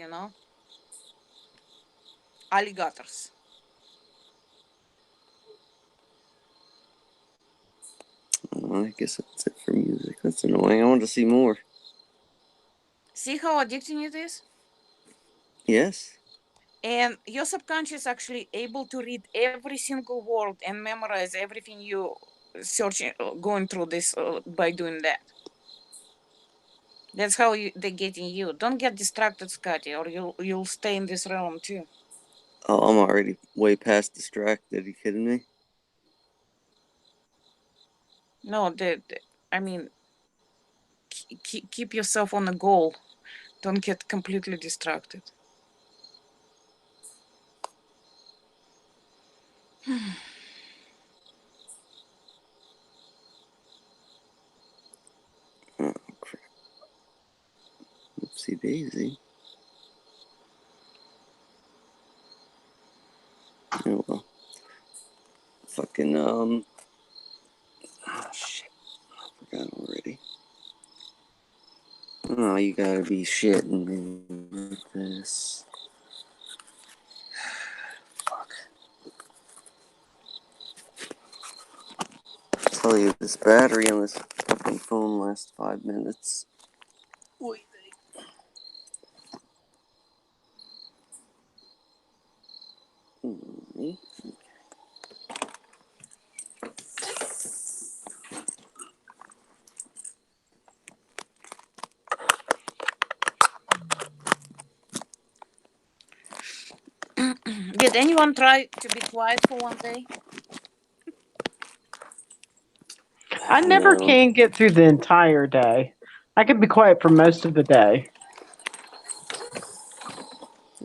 Alligators. Well, I guess that's it for music. That's annoying. I want to see more. See how addicting it is? Yes. And your subconscious actually able to read every single word and memorize everything you searching, going through this by doing that. That's how they getting you. Don't get distracted, Scotty, or you'll stay in this realm too. Oh, I'm already way past distracted. Are you kidding me? No, I mean, keep yourself on a goal. Don't get completely distracted. Oh, crap. Oopsie daisy. Oh, well. Fucking, oh, shit. I forgot already. Oh, you gotta be shitting me with this. Fuck. I tell you, this battery on this fucking phone lasts 5 minutes. Wait. Did anyone try to be quiet for one day? I never No. can get through the entire day. I can be quiet for most of the day.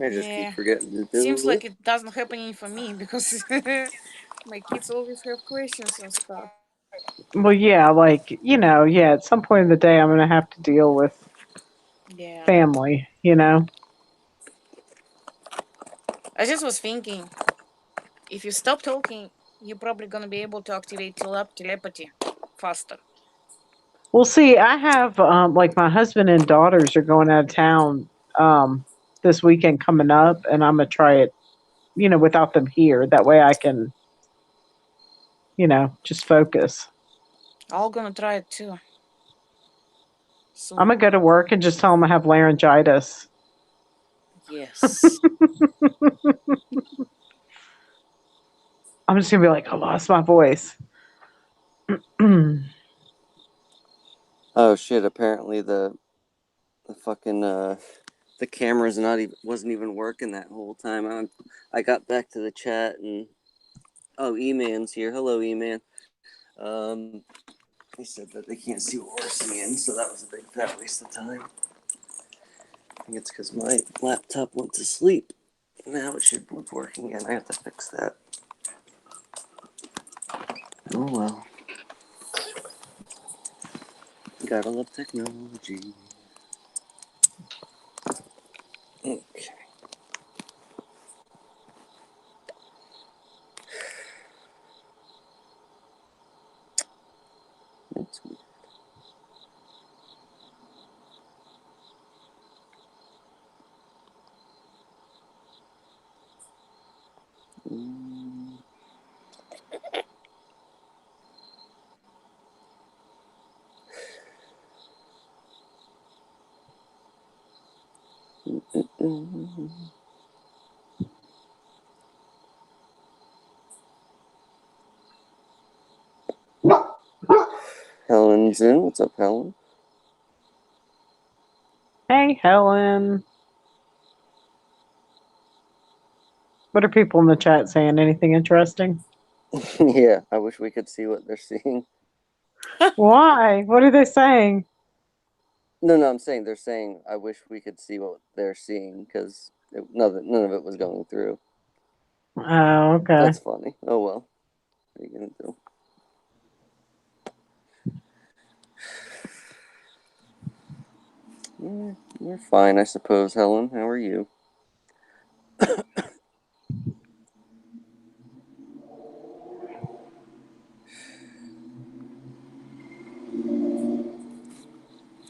I just keep Yeah. forgetting to Seems do it. like it doesn't happen for me because my kids always have questions and stuff. Well, yeah, yeah, at some point in the day I'm going to have to deal with Yeah. family. I just was thinking, if you stop talking, you're probably gonna be able to activate telepathy faster. Well, see, I have like my husband and daughters are going out of town this weekend coming up, and I'm gonna try it, without them here. That way, I can, just focus. I'm gonna try it too I'm soon. gonna go to work and just tell them I have laryngitis. Yes. I'm just gonna be like, I lost my voice. Oh shit! Apparently the fucking the camera's not even wasn't even working that whole time. I got back to the chat and E-Man's here. Hello, E-Man. They said that they can't see what we're seeing, so that was a big fat waste of time. I think it's because my laptop went to sleep. Now it should be working again. I have to fix that. Oh well. Gotta love technology. Okay. That's weird. Helen's in. What's up, Helen? Hey, Helen. What are people in the chat saying? Anything interesting? Yeah, I wish we could see what they're seeing. Why? What are they saying? No, I'm saying they're saying I wish we could see what they're seeing because none of it was going through. Oh, okay. That's funny. Oh well. What are you gonna do? You're fine, I suppose, Helen. How are you?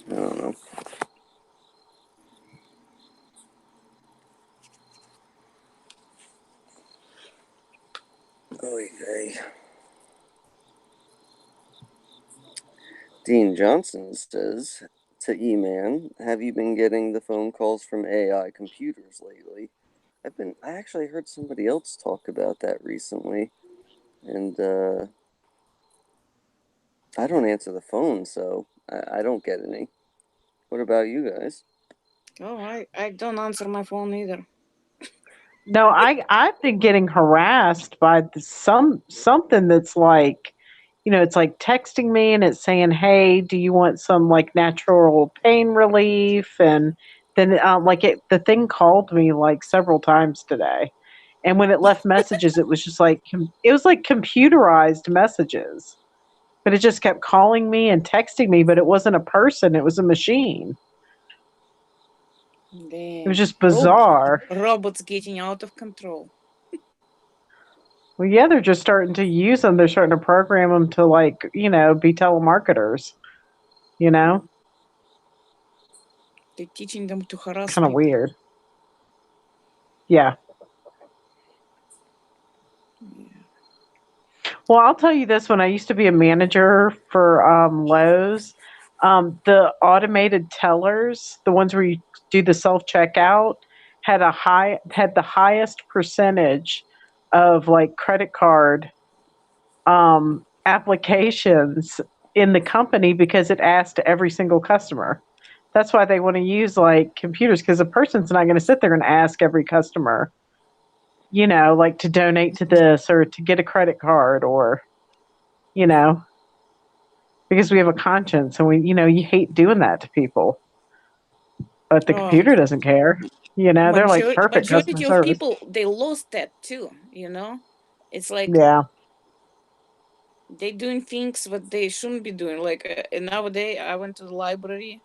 I don't know. Okay. Dean Johnson says to E-Man, have you been getting the phone calls from AI computers lately? I actually heard somebody else talk about that recently, and I don't answer the phone, so I don't get any. What about you guys? Oh, I don't answer my phone either. No, I've been getting harassed by something that's like, it's like texting me and it's saying, "Hey, do you want some like natural pain relief?" And then the thing called me like several times today, and when it left messages, it was just like it was like computerized messages, but it just kept calling me and texting me, but it wasn't a person; it was a machine. Damn. It was just bizarre. Robots getting out of control. Well, yeah, they're just starting to use them. They're starting to program them to, like, be telemarketers. They're teaching them to harass Kind of people. weird. Yeah. Well, I'll tell you this: when I used to be a manager for Lowe's, the automated tellers, the ones where you do the self checkout, had the highest percentage of like credit card applications in the company because it asked every single customer. That's why they want to use like computers, because a person's not going to sit there and ask every customer, like to donate to this or to get a credit card or, you know, because we have a conscience and you hate doing that to people. But the computer doesn't care. They're like perfect customer Majority of service. people, they lost that too, It's like Yeah. they doing things that they shouldn't be doing. Like nowadays, I went to the library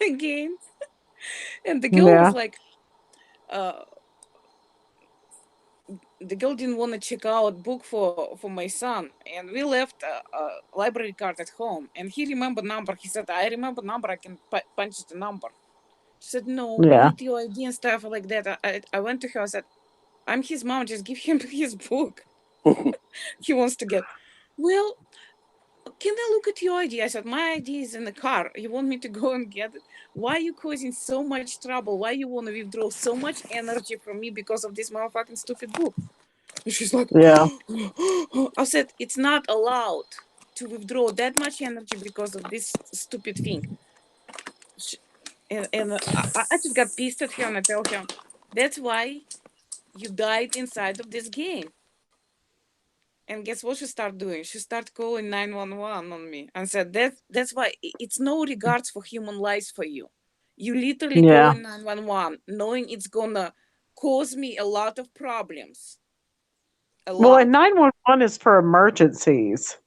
again, and the girl was Yeah. like, the girl didn't want to check out book for my son, and we left a library card at home, and he remembered number. He said, "I remember number. I can punch the number." She said, "No, we Yeah. need your ID and stuff like that." I went to her. I said, "I'm his mom. Just give him his book. He wants to get." Well, can I look at your ID? I said, my ID is in the car. You want me to go and get it? Why are you causing so much trouble? Why you want to withdraw so much energy from me because of this motherfucking stupid book? And she's like, Yeah. I said, it's not allowed to withdraw that much energy because of this stupid thing. And I just got pissed at her and I tell her, that's why you died inside of this game. And guess what she started doing? She started calling 911 on me and said, that's why it's no regards for human lives for you. You literally Yeah. calling 911 knowing it's gonna cause me a lot of problems. A Well, lot. and 911 is for emergencies.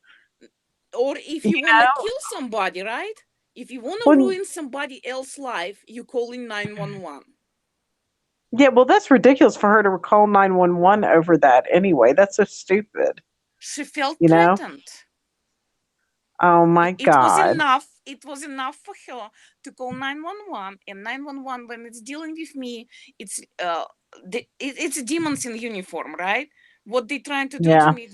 Or if You you wanna know? kill somebody, right? If you wanna When, ruin somebody else's life, you calling 911. yeah, well, that's ridiculous for her to call 911 over that anyway. That's so stupid. She felt You know? threatened. Oh my It was God. enough. It was enough for her to call 911. And 911, when it's dealing with me, it's it's demons in uniform, right? What they trying to do to Yeah. me?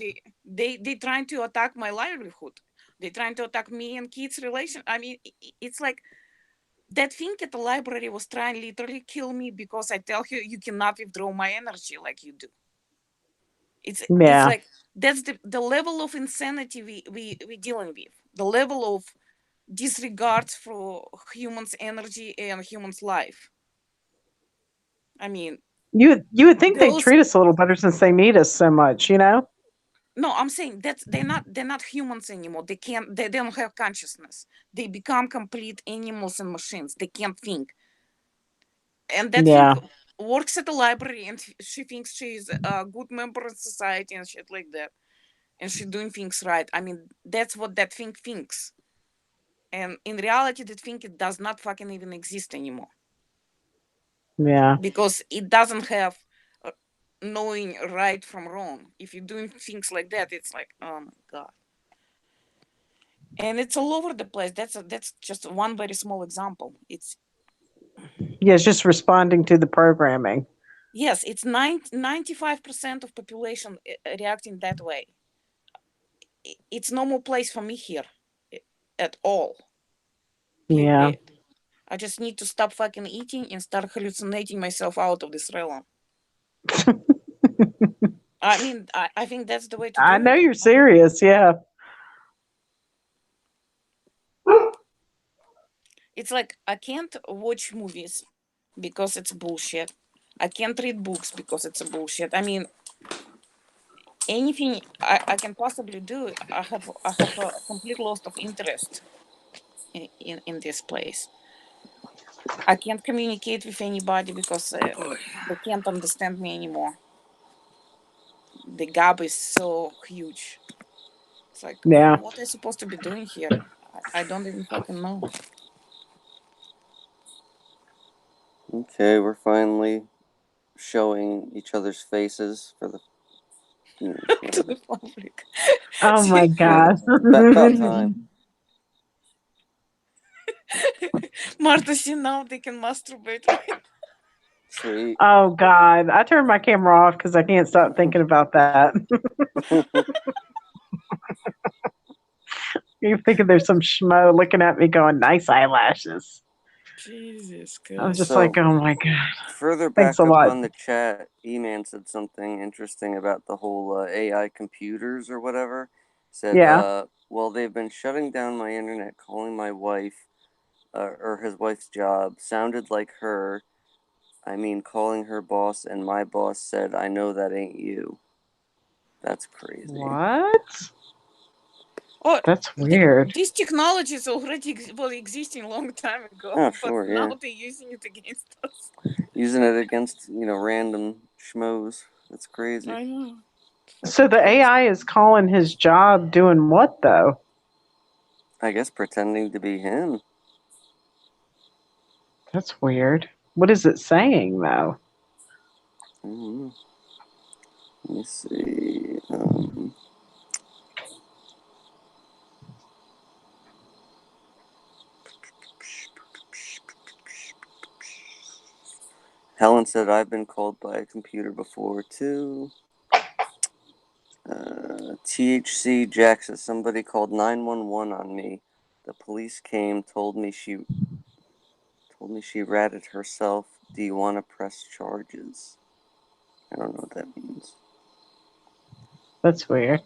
They trying to attack my livelihood. They trying to attack me and kids' relation. I mean, it's like that thing at the library was trying literally kill me because I tell her you cannot withdraw my energy like you do. It's Yeah. like that's the level of insanity we dealing with. The level of disregard for humans' energy and humans' life. I mean, You would think they'd those. treat us a little better since they need us so much, you know? No, I'm saying that they're not humans anymore. They don't have consciousness. They become complete animals and machines. They can't think. And that thing Yeah. works at the library, and she thinks she's a good member of society and shit like that. And she's doing things right. I mean, that's what that thing thinks. And in reality, that thing it does not fucking even exist anymore. Yeah. Because it doesn't have knowing right from wrong. If you're doing things like that, it's like, oh my god. And it's all over the place. That's just one very small example. It's Yeah, it's just responding to the programming. yes, it's 95% of population reacting that way. It's no more place for me here at all. Yeah. Period. I just need to stop fucking eating and start hallucinating myself out of this realm. I mean, I think that's the way to I do know it. you're serious. Yeah. It's like I can't watch movies because it's bullshit. I can't read books because it's a bullshit. I mean, anything I can possibly do, I have a complete loss of interest in this place. I can't communicate with anybody because they can't understand me anymore. The gap is so huge. It's like, Yeah. what am I supposed to be doing here? I don't even fucking know. Okay, we're finally showing each other's faces for the To whatever. the public. Oh my See, Yeah, gosh. about time. Martha, see now they can masturbate, right? Sweet. Oh God. I turned my camera off because I can't stop thinking about that. You're thinking there's some schmo looking at me going, nice eyelashes. Jesus I was Christ. just like, So, oh my God. further Thanks back a up lot. on the chat, E-Man said something interesting about the whole AI computers or whatever. Said, Yeah. well, they've been shutting down my internet, calling my wife, or his wife's job, sounded like her. I mean, calling her boss, and my boss said, I know that ain't you. That's crazy. What? Oh, That's weird. these technologies already were existing a long time ago, Oh, but sure, now yeah. they're using it against us. Using it against, random schmoes. That's crazy. I know. So Fucking the crazy. AI is calling his job doing what though? I guess pretending to be him. That's weird. What is it saying though? Let me see. Helen said, I've been called by a computer before, too. THC Jackson, somebody called 911 on me. The police came, told me she ratted herself. Do you want to press charges? I don't know what that means. That's weird.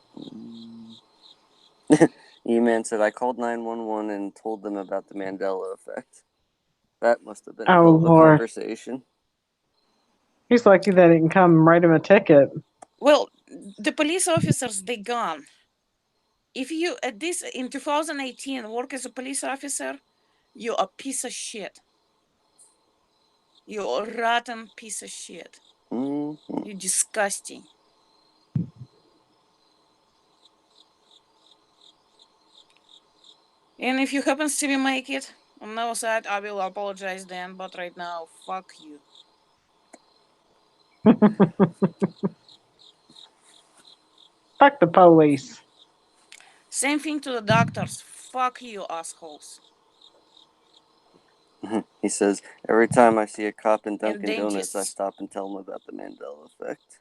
E-Man said, I called 911 and told them about the Mandela effect. That must have been a Oh, hell of a Lord. conversation. He's lucky that he can come and write him a ticket. Well, the police officers, they gone. If you at this in 2018 work as a police officer, you're a piece of shit. You're a rotten piece of shit. Mm-hmm. You're disgusting. And if you happen to be make it on the other side, I will apologize then. But right now, fuck you. Fuck the police. Same thing to the doctors. Fuck you, assholes. He says, every time I see a cop in Dunkin' And Donuts, I dentists. stop and tell him about the Mandela effect.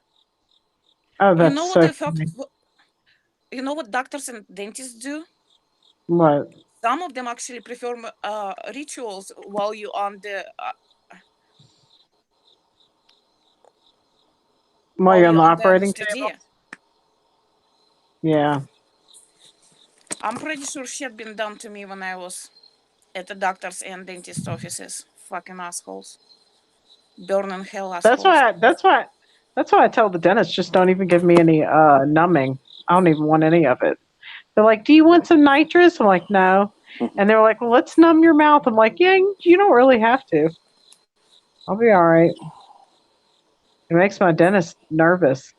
Oh, You that's know what so the fuck? funny. You know what doctors and dentists do? What? Some of them actually perform rituals while you're on the While you're on the operating table? anesthesia. Yeah. I'm pretty sure shit been done to me when I was at the doctor's and dentist offices. Fucking assholes. Burning hell assholes. That's why I tell the dentist, just don't even give me any numbing. I don't even want any of it. They're like, do you want some nitrous? I'm like, no. And they're like, well, let's numb your mouth. I'm like, yeah, you don't really have to. I'll be all right. It makes my dentist nervous.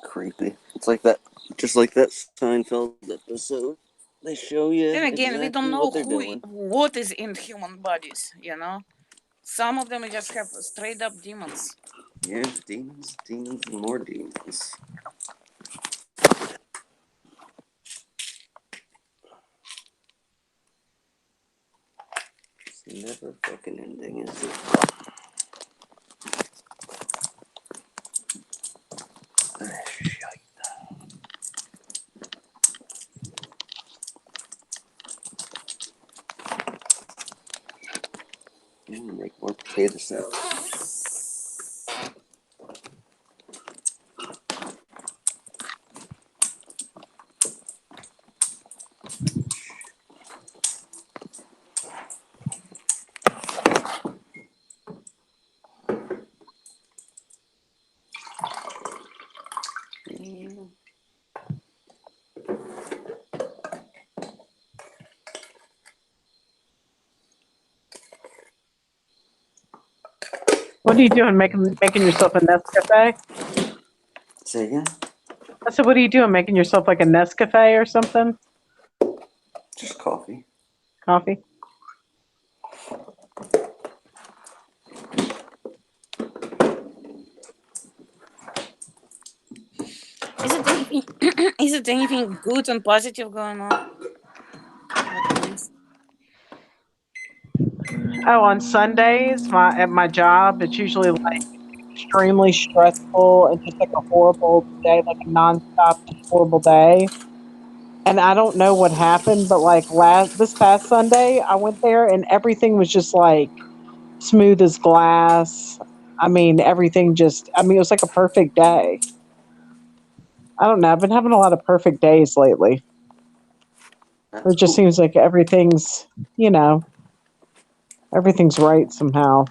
Creepy. It's like that, just like that Seinfeld episode. They show you Then again, we don't exactly know what they're doing. what is in human bodies, you know? Some of them just have straight up demons. Yeah, demons, and more demons. It's never fucking ending, is it? I'm gonna make more potato salad. What are you doing? Making yourself a Nescafe? Say again? I said, what are you doing? Making yourself like a Nescafe or something? Just coffee. Coffee? Is it anything good and positive going on? Oh, on Sundays, at my job, it's usually like extremely stressful and just like a horrible day, like a nonstop, just horrible day. And I don't know what happened, but like this past Sunday, I went there and everything was just like smooth as glass. I mean, everything just, I mean, it was like a perfect day. I don't know. I've been having a lot of perfect days lately. That's It just cool. seems like everything's, you know, everything's right somehow.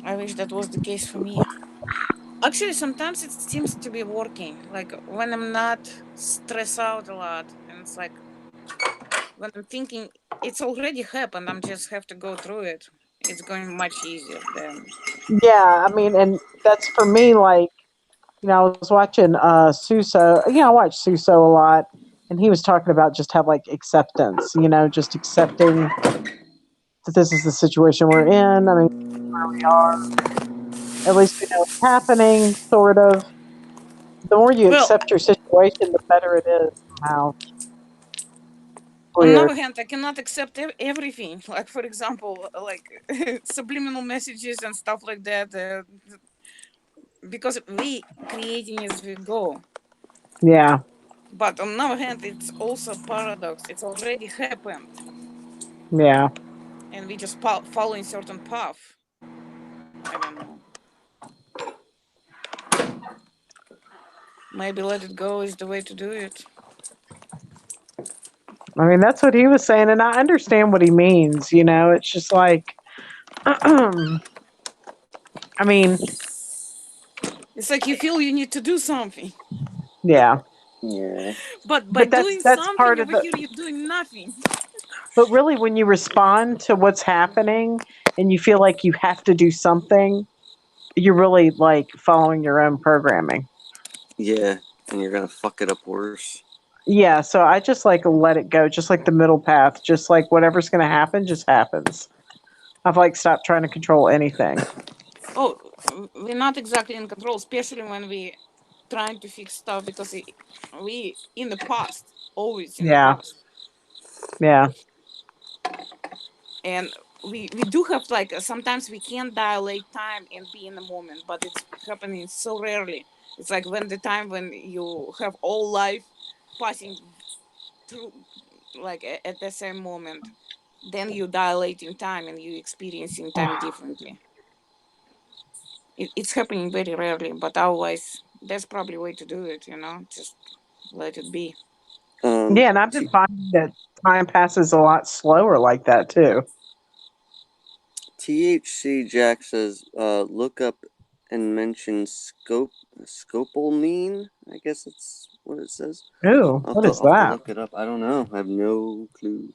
I wish that was the case for me. Actually, sometimes it seems to be working. Like when I'm not stressed out a lot, and it's like when I'm thinking it's already happened, I'm just have to go through it. It's going much easier then. Yeah, I mean, and that's for me, like, you know, I was watching Suso. You know, I watch Suso a lot, and he was talking about just have like acceptance, you know, just accepting that this is the situation we're in. I mean, where we are. At least we know it's happening, sort of. The more you Well, accept your situation, the better it is somehow. on the Weird. other hand, I cannot accept everything. Like for example, like subliminal messages and stuff like that. because we creating as we go. Yeah. But on the other hand, it's also a paradox. It's already happened, Yeah. and we just following certain path. I don't know. Maybe let it go is the way to do it. I mean, that's what he was saying, and I understand what he means. It's just like, I mean, It's like you feel you need to do something, yeah. Yeah. but by But that's doing that's something part of over the. here, you're doing nothing. But really, when you respond to what's happening and you feel like you have to do something, you're really like following your own programming. Yeah, and you're gonna fuck it up worse. Yeah, so I just like let it go, just like the middle path, just like whatever's going to happen just happens. I've like stopped trying to control anything. Oh, we're not exactly in control, especially when we trying to fix stuff because we in the past, always in the Yeah, past, yeah. and we do have like sometimes we can dilate time and be in the moment, but it's happening so rarely. It's like when the time when you have all life passing through like at the same moment, then you dilate in time and you experiencing time differently. It's happening very rarely, but otherwise that's probably a way to do it, just let it be. Yeah, and I've been finding that time passes a lot slower like that too. THC Jack says, look up and mention scopolmine. I guess that's what it says. Ooh, what is I'll have to that? look it up. I don't know. I have no clue.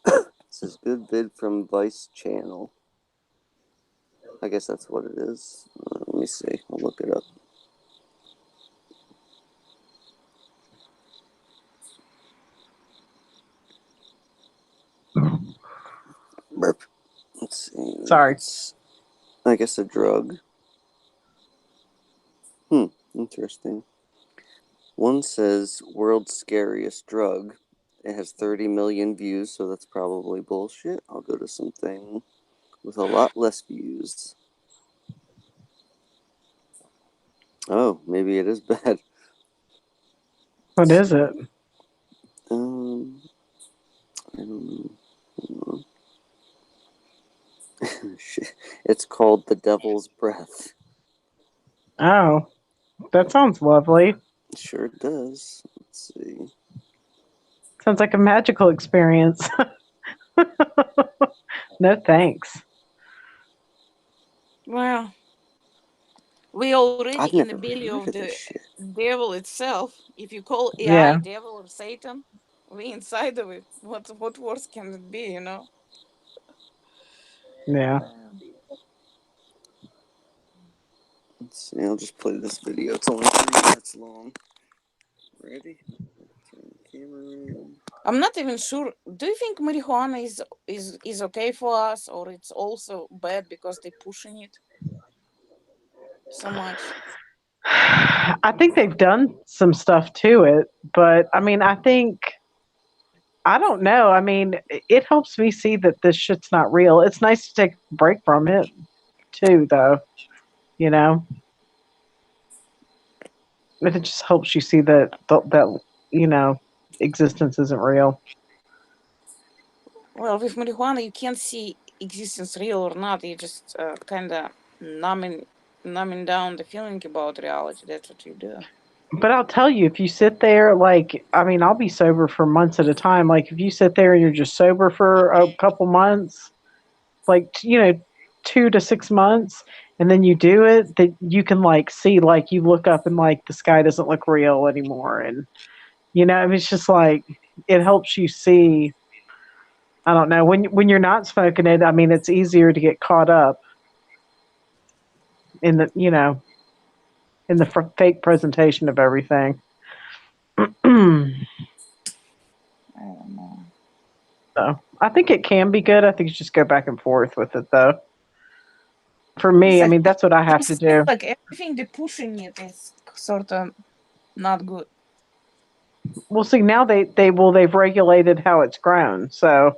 It says good vid from Vice Channel. I guess that's what it is. Let me see. I'll look it up. Burp. Let's see. Sorry. It's, I guess, a drug. Interesting. One says world's scariest drug. It has 30 million views, so that's probably bullshit. I'll go to something with a lot less views. Oh, maybe it is bad. What is it? I don't know. It's called the Devil's Breath. Oh, that sounds lovely. It sure does. Let's see. Sounds like a magical experience. No thanks. Well, we already I've in the never belly heard of of this the shit. devil itself. If you call AI Yeah, devil or Satan, we inside of it. What worse can it be? yeah. Let's see. I'll just play this video. It's only 3 minutes long. Ready? Turn the camera around. I'm not even sure. Do you think marijuana is okay for us, or it's also bad because they're pushing it so much? I think they've done some stuff to it, but I mean, I don't know. I mean, it helps me see that this shit's not real. It's nice to take a break from it too, though. You know, but it just helps you see that you know existence isn't real. Well, with marijuana, you can't see existence real or not. You just kind of numbing down the feeling about reality. That's what you do. But I'll tell you, if you sit there, like, I mean, I'll be sober for months at a time. Like, if you sit there and you're just sober for a couple months, like, 2 to 6 months, and then you do it, that you can, like, see, like, you look up and, like, the sky doesn't look real anymore. And, I mean, it's just like, it helps you see. I don't know. When you're not smoking it, I mean, it's easier to get caught up in the fake presentation of everything. I don't know. So I think it can be good. I think you just go back and forth with it, though. For It's me, I like mean, that's what I have to just feel do. like everything they're pushing it is sort of not good. We'll see. Now they've regulated how it's grown. So,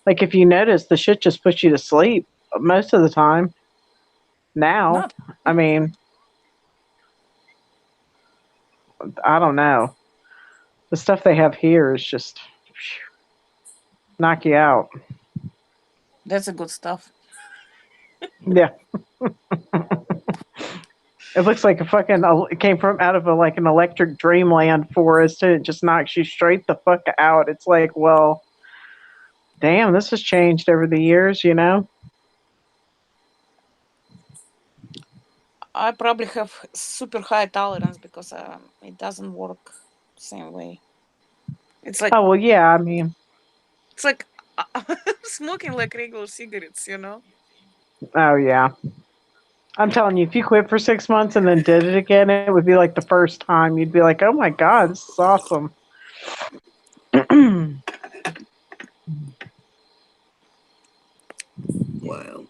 like, if you notice, the shit just puts you to sleep most of the time. now. Not. I mean, I don't know. The stuff they have here is just knock you out. That's a good stuff. Yeah. It looks like a fucking it came from out of a like an electric dreamland forest and it just knocks you straight the fuck out. It's like, well, damn, this has changed over the years, you know? I probably have super high tolerance because it doesn't work same way. It's like Oh well yeah, I mean it's like smoking like regular cigarettes, you know. oh yeah. I'm telling you, if you quit for 6 months and then did it again, it would be like the first time. You'd be like, oh my God, this is awesome. Wow.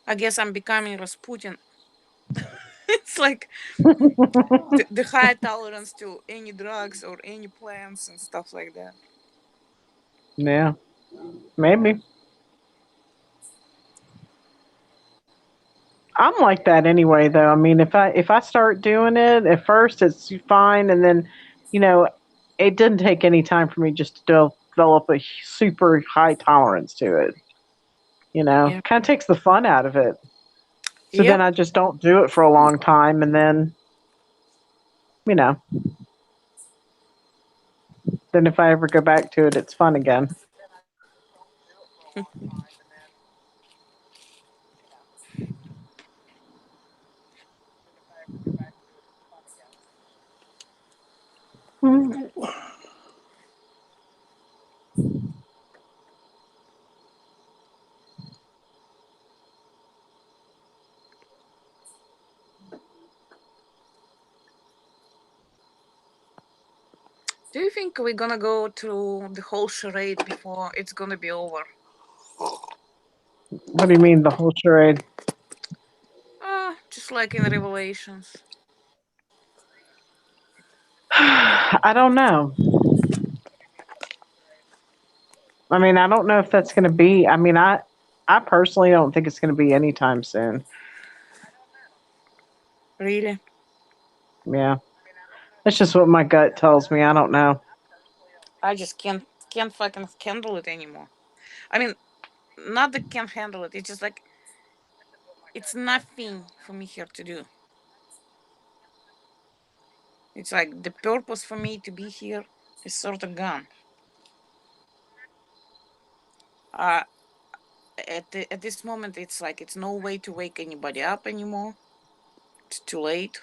I guess I'm becoming Rasputin. It's like the high tolerance to any drugs or any plants and stuff like that. Yeah, maybe. I'm like that anyway, though. I mean, if I start doing it at first, it's fine, and then, you know, it didn't take any time for me just to develop a super high tolerance to it. You know, Yeah. kind of takes the fun out of it. So then Yep. I just don't do it for a long time, and then, you know, then if I ever go back to it, it's fun again. Mm. Do you think we're gonna go through the whole charade before it's gonna be over? What do you mean the whole charade? Just like in Revelations. I don't know. I mean, I don't know if that's going to be. I mean, I personally don't think it's going to be anytime soon. Really? Yeah, that's just what my gut tells me. I don't know. I just can't fucking handle it anymore. I mean, not that can't handle it. It's just like it's nothing for me here to do. It's like the purpose for me to be here is sort of gone. Uh, at this moment, it's like it's no way to wake anybody up anymore. It's too late.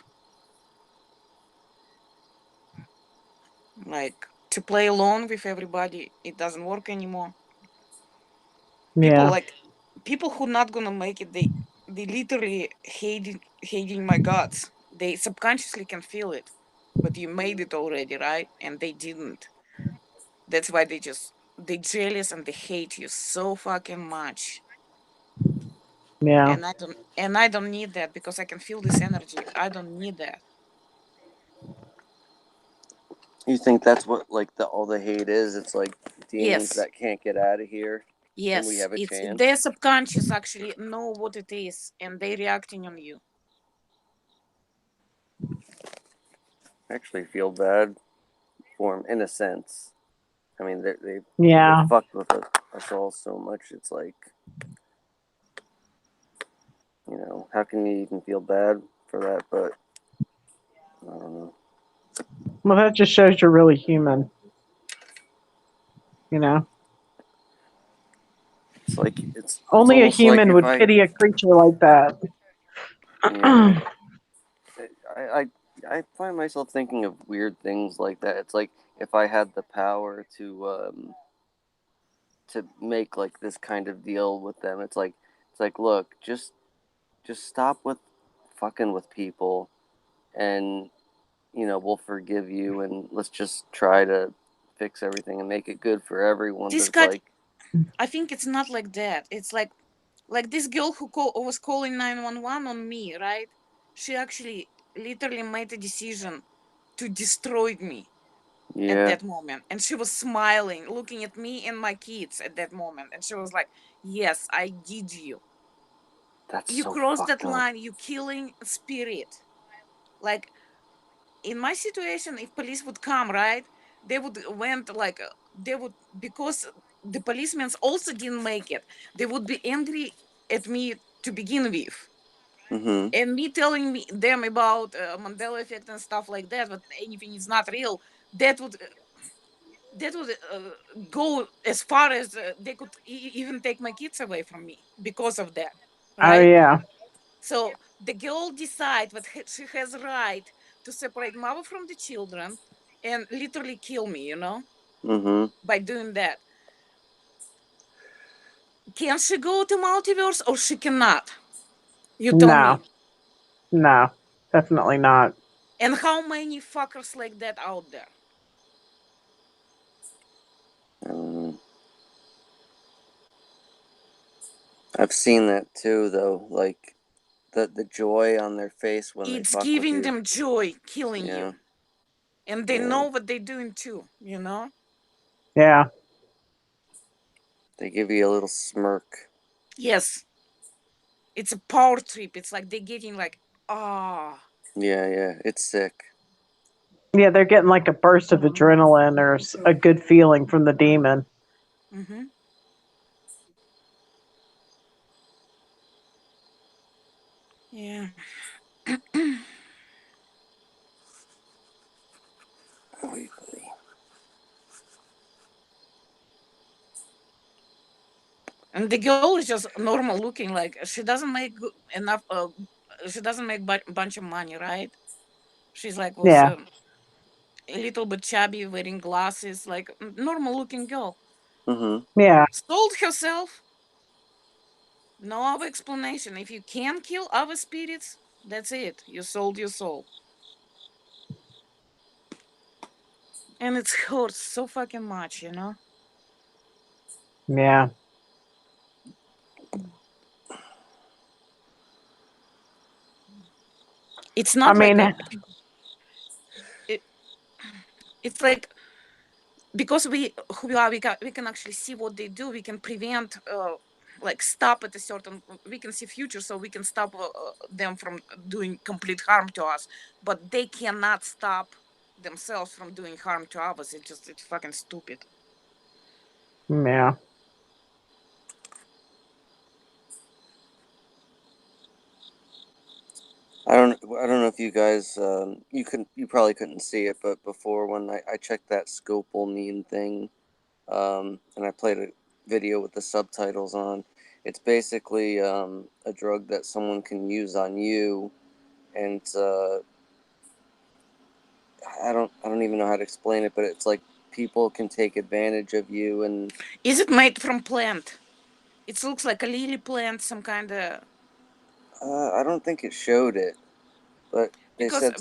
Like to play alone with everybody, it doesn't work anymore. People Yeah, like people who not gonna make it. They literally hating my guts. They subconsciously can feel it, but you made it already, right? And they didn't. That's why they jealous and they hate you so fucking much. yeah, And I don't need that because I can feel this energy. I don't need that. You think that's what like the all the hate is? It's like demons Yes. that can't get out of here, and we Yes. have a It's chance. their subconscious actually know what it is and they reacting on you. I actually feel bad for them in a sense. I mean, they yeah. fucked with us all so much. It's like, how can you even feel bad for that? But I don't know. Well, that just shows you're really human. You know, It's only a almost like human if would I pity a creature like that. yeah I I find myself thinking of weird things like that. It's like if I had the power to make like this kind of deal with them. It's like look, just stop with fucking with people, and we'll forgive you, and let's just try to fix everything and make it good for everyone. But This it's cat, like, I think it's not like that. It's like this girl who was calling 911 on me, right? She actually literally made a decision to destroy me. at Yeah. that moment. And she was smiling, looking at me and my kids at that moment. And she was like, yes, I did you. That's You so crossed that fucked up. line, you killing spirit. Like, in my situation, if police would come, right, they would went like they would, because the policemen also didn't make it, they would be angry at me to begin with, Mm-hmm. and me telling them about Mandela effect and stuff like that, but anything is not real, that would go as far as they could even take my kids away from me because of that, Oh right? yeah. So the girl decide that she has right to separate mother from the children and literally kill me, Mm-hmm. by doing that. Can she go to multiverse or she cannot? You tell No. me. No. Definitely not. And how many fuckers like that out there? I've seen that too, though. Like the joy on their face when they It's fuck with giving you. them joy killing Yeah. you. And they Yeah. know what they're doing too. Yeah. They give you a little smirk. Yes. It's a power trip. It's like they're getting like, ah. Yeah, yeah. It's sick. Yeah, they're getting like a burst of adrenaline or a good feeling from the demon. Mm-hmm. Yeah. Oy, And the girl is just normal looking, like she doesn't make enough she doesn't make bunch of money, right? She's like was Yeah. a little bit chubby, wearing glasses, like normal looking girl. mm-hmm. Yeah. Sold herself. No other explanation. If you can kill other spirits, that's it, you sold your soul. And it hurts so fucking much. Yeah. It's I not like mean, a it, it's like, because who we are, we can actually see what they do, we can prevent like stop at a certain, we can see future, so we can stop them from doing complete harm to us, but they cannot stop themselves from doing harm to others. It's fucking stupid. yeah. I don't know if you guys you probably couldn't see it, but before when I checked that Scopal thing, and I played a video with the subtitles on. It's basically a drug that someone can use on you, and I don't even know how to explain it, but it's like people can take advantage of you, and Is it made from plant? It looks like a lily plant, some kind of, I don't think it showed it, but they because said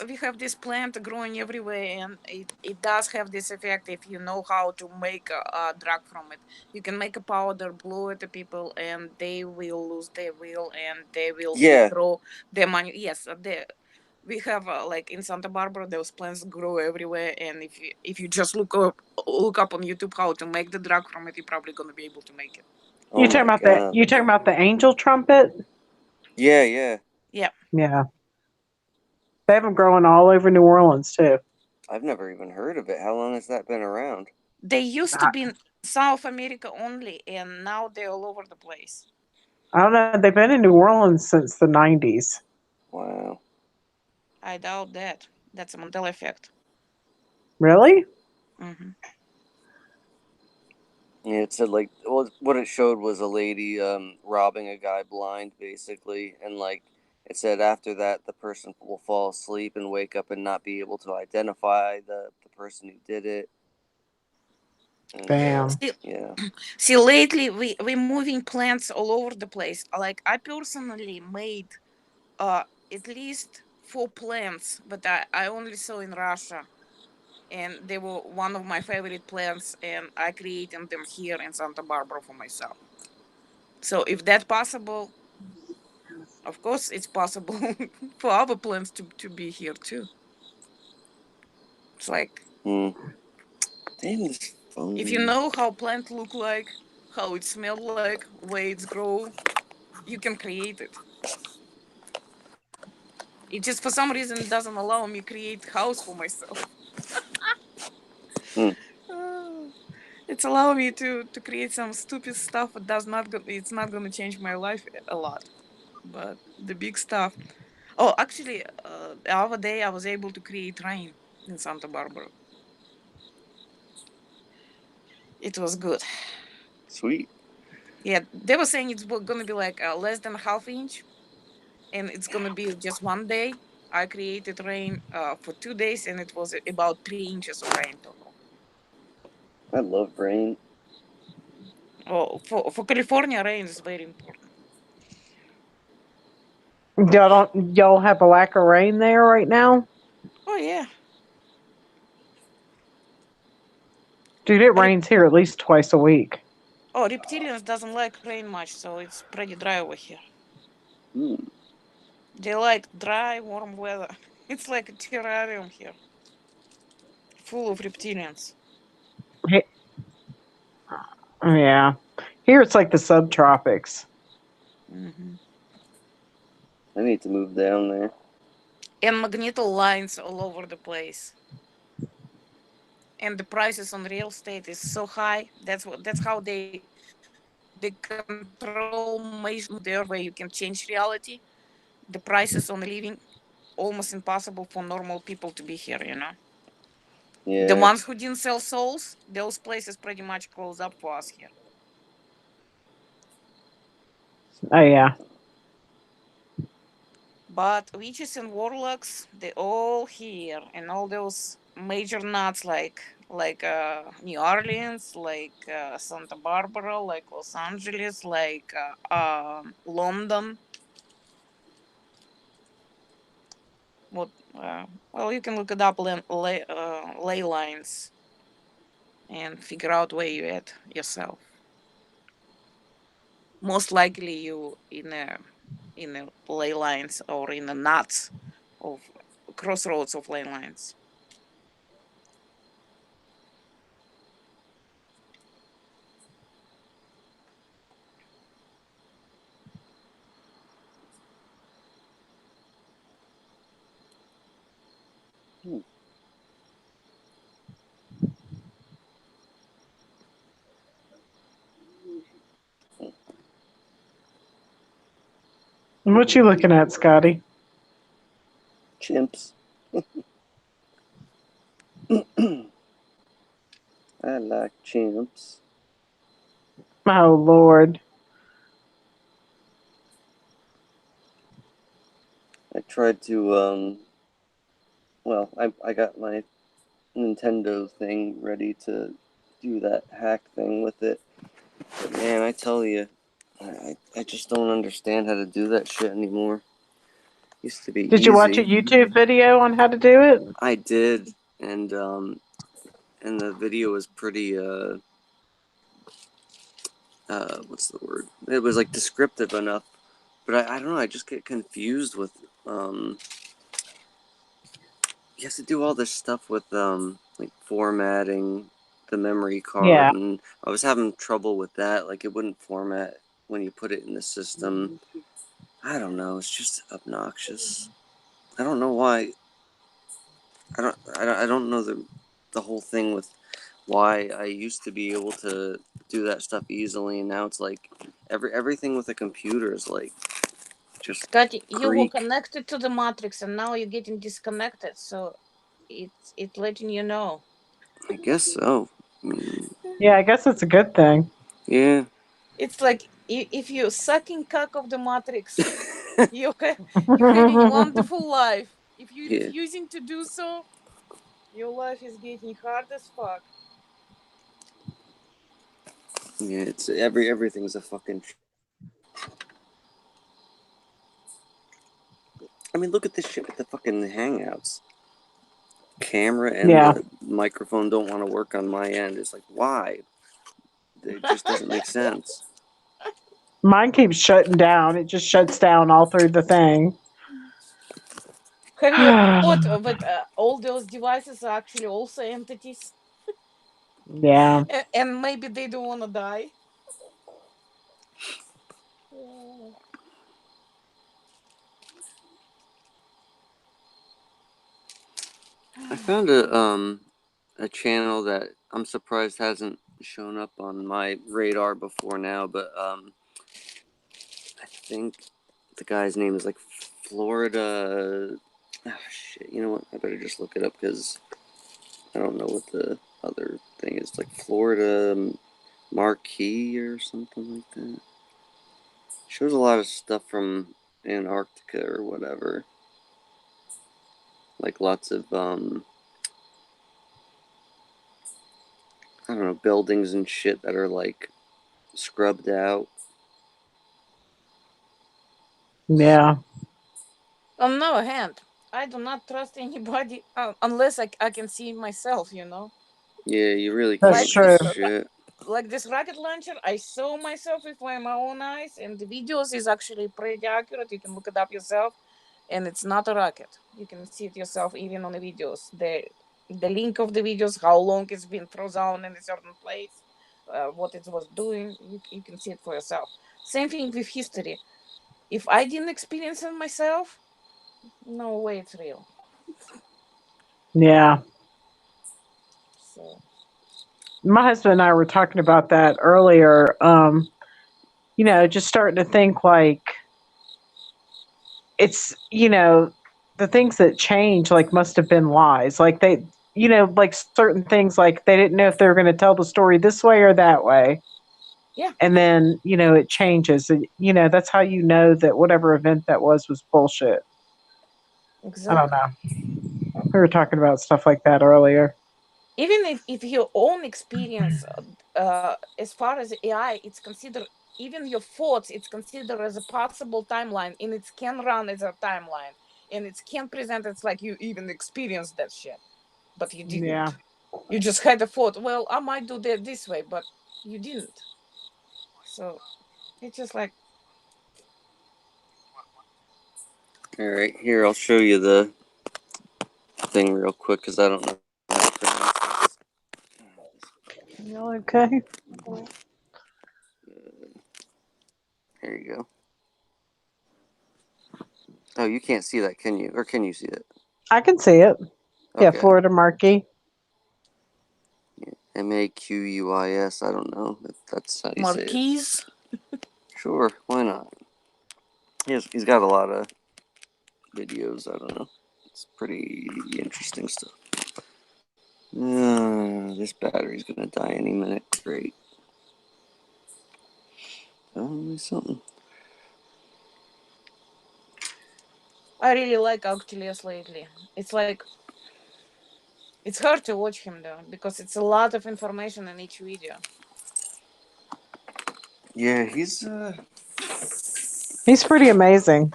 we have this plant growing everywhere, and it does have this effect if you know how to make a drug from it. You can make a powder, blow it to people, and they will lose their will and they will yeah. withdraw their money. Yes, we have like in Santa Barbara, those plants grow everywhere, and if you just look up on YouTube how to make the drug from it, you're probably gonna be able to make it. Oh my god. You talking about the angel trumpet? Yeah, yeah. Yeah, Yeah. They have them growing all over New Orleans too. I've never even heard of it. How long has that been around? they used to I, be in South America only, and now they're all over the place. I don't know. They've been in New Orleans since the 90s. Wow. I doubt that. That's a Mandela effect. Really? Hmm. Yeah, it said like, well, what it showed was a lady robbing a guy blind, basically, and like it said after that the person will fall asleep and wake up and not be able to identify the person who did it, and Damn. yeah, See, lately we're moving plants all over the place. Like I personally made uh at least 4 plants, but I only saw in Russia, and they were one of my favorite plants, and I created them here in Santa Barbara for myself. So if that's possible, of course it's possible for other plants to be here too. It's like Damn this phone. If you know how plants look like, how it smelled like, where it's grow, you can create it. It just for some reason doesn't allow me create house for myself. It's allowing me to create some stupid stuff. It does not. It's not gonna change my life a lot, but the big stuff. Oh, actually, the other day I was able to create rain in Santa Barbara. It was good. Sweet. Yeah, they were saying it's gonna be like less than a half inch, and it's gonna be just one day. I created rain for 2 days, and it was about 3 inches of rain total. I love rain. Oh, for California, rain is very important. Y'all have a lack of rain there right now? Oh yeah. Dude, it rains here at least twice a week. Oh, reptilians doesn't like rain much, so it's pretty dry over here. They like dry, warm weather. It's like a terrarium here, full of reptilians. Yeah. Here it's like the subtropics. Mm-hmm. I need to move down there. And magnetal lines all over the place. And the prices on real estate is so high. That's how they control there where you can change reality. The prices on living almost impossible for normal people to be here, you know. Yeah. The ones who didn't sell souls, those places pretty much close up for us here. Oh yeah. But witches and warlocks, they all here, and all those major nuts like New Orleans, like Santa Barbara, like Los Angeles, like London. What? Well, you can look it up ley lines and figure out where you're at yourself. Most likely you in a ley lines or in the nuts of crossroads of ley lines. What you looking at, Scotty? Chimps. I like chimps. Oh Lord. I tried to well, I got my Nintendo thing ready to do that hack thing with it. But man, I tell you, I just don't understand how to do that shit anymore. Used to be Did easy. you watch a YouTube video on how to do it? I did, and the video was pretty what's the word? It was like descriptive enough, but I don't know. I just get confused with you have to do all this stuff with like formatting the memory card, Yeah. and I was having trouble with that. Like it wouldn't format when you put it in the system. I don't know. It's just obnoxious. I don't know why. I don't know the whole thing with why I used to be able to do that stuff easily, and now it's like everything with a computer is like just Scotty, you were Greek. connected to the matrix and now you're getting disconnected, so it's letting you know. I guess so. Yeah, I guess it's a good thing. Yeah. It's like if you're sucking cock of the matrix, you're having wonderful life. If you're Yeah. refusing to do so, your life is getting hard as fuck. Yeah, it's everything's a fucking. I mean, look at this shit with the fucking Hangouts. Camera and the microphone don't want to work on my end. It's like, why? It just doesn't make sense. Mine keeps shutting down. It just shuts down all through the thing. Have you ever thought that all those devices are actually also entities? Yeah. And maybe they don't want to die. I found a channel that I'm surprised hasn't shown up on my radar before now, but I think the guy's name is like Florida. Oh, shit, you know what? I better just look it up because I don't know what the other thing is. Like Florida Marquee or something like that. Shows a lot of stuff from Antarctica or whatever. Like lots of I don't know, buildings and shit that are like scrubbed out. Yeah. On the other hand, I do not trust anybody unless I can see myself, you know? Yeah, you really That's can't Like true. see this shit. like this rocket launcher, I saw myself with my own eyes, and the videos is actually pretty accurate. You can look it up yourself, and it's not a rocket. You can see it yourself even on the videos. The link of the videos, how long it's been frozen in a certain place, what it was doing, you can see it for yourself. Same thing with history. If I didn't experience it myself, no way it's real. Yeah. So My husband and I were talking about that earlier. Just starting to think like it's, the things that change like must have been lies. Like like certain things like they didn't know if they were going to tell the story this way or that way. yeah, And then, it changes. And, that's how you know that whatever event that was bullshit. I don't exactly. know. We were talking about stuff like that earlier. Even if your own experience, as far as AI, it's considered, even your thoughts, it's considered as a possible timeline, and it can run as a timeline, and it can present it's like you even experienced that shit, but you Yeah. didn't. You just had a thought, well, I might do that this way, but you didn't. So it's just like, Alright, here, I'll show you the thing real quick because I don't know how to pronounce You okay? this. Here you go. Oh, you can't see that, can you? Or can you see it? I can see it. Yeah, Okay. Florida Marquee. Yeah. Maquis. I don't know if that's how you say it. Marquise. Sure, why not? He's got a lot of videos. I don't know. It's pretty interesting stuff. This battery's gonna die any minute. Great. Something. I really like Octilius lately. It's like, it's hard to watch him though because it's a lot of information in each video. Yeah, He's pretty amazing.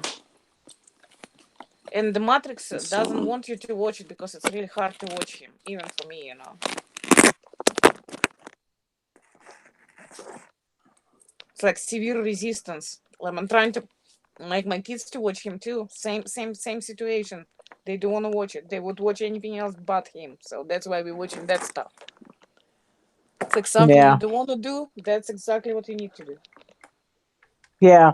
And the Matrix he's doesn't someone. want you to watch it because it's really hard to watch him, even for me, you know. It's like severe resistance. Like I'm trying to make my kids to watch him too. Same situation. They don't want to watch it. They would watch anything else but him. So that's why we're watching that stuff. It's like something you Yeah. don't want to do. That's exactly what you need to do. Yeah.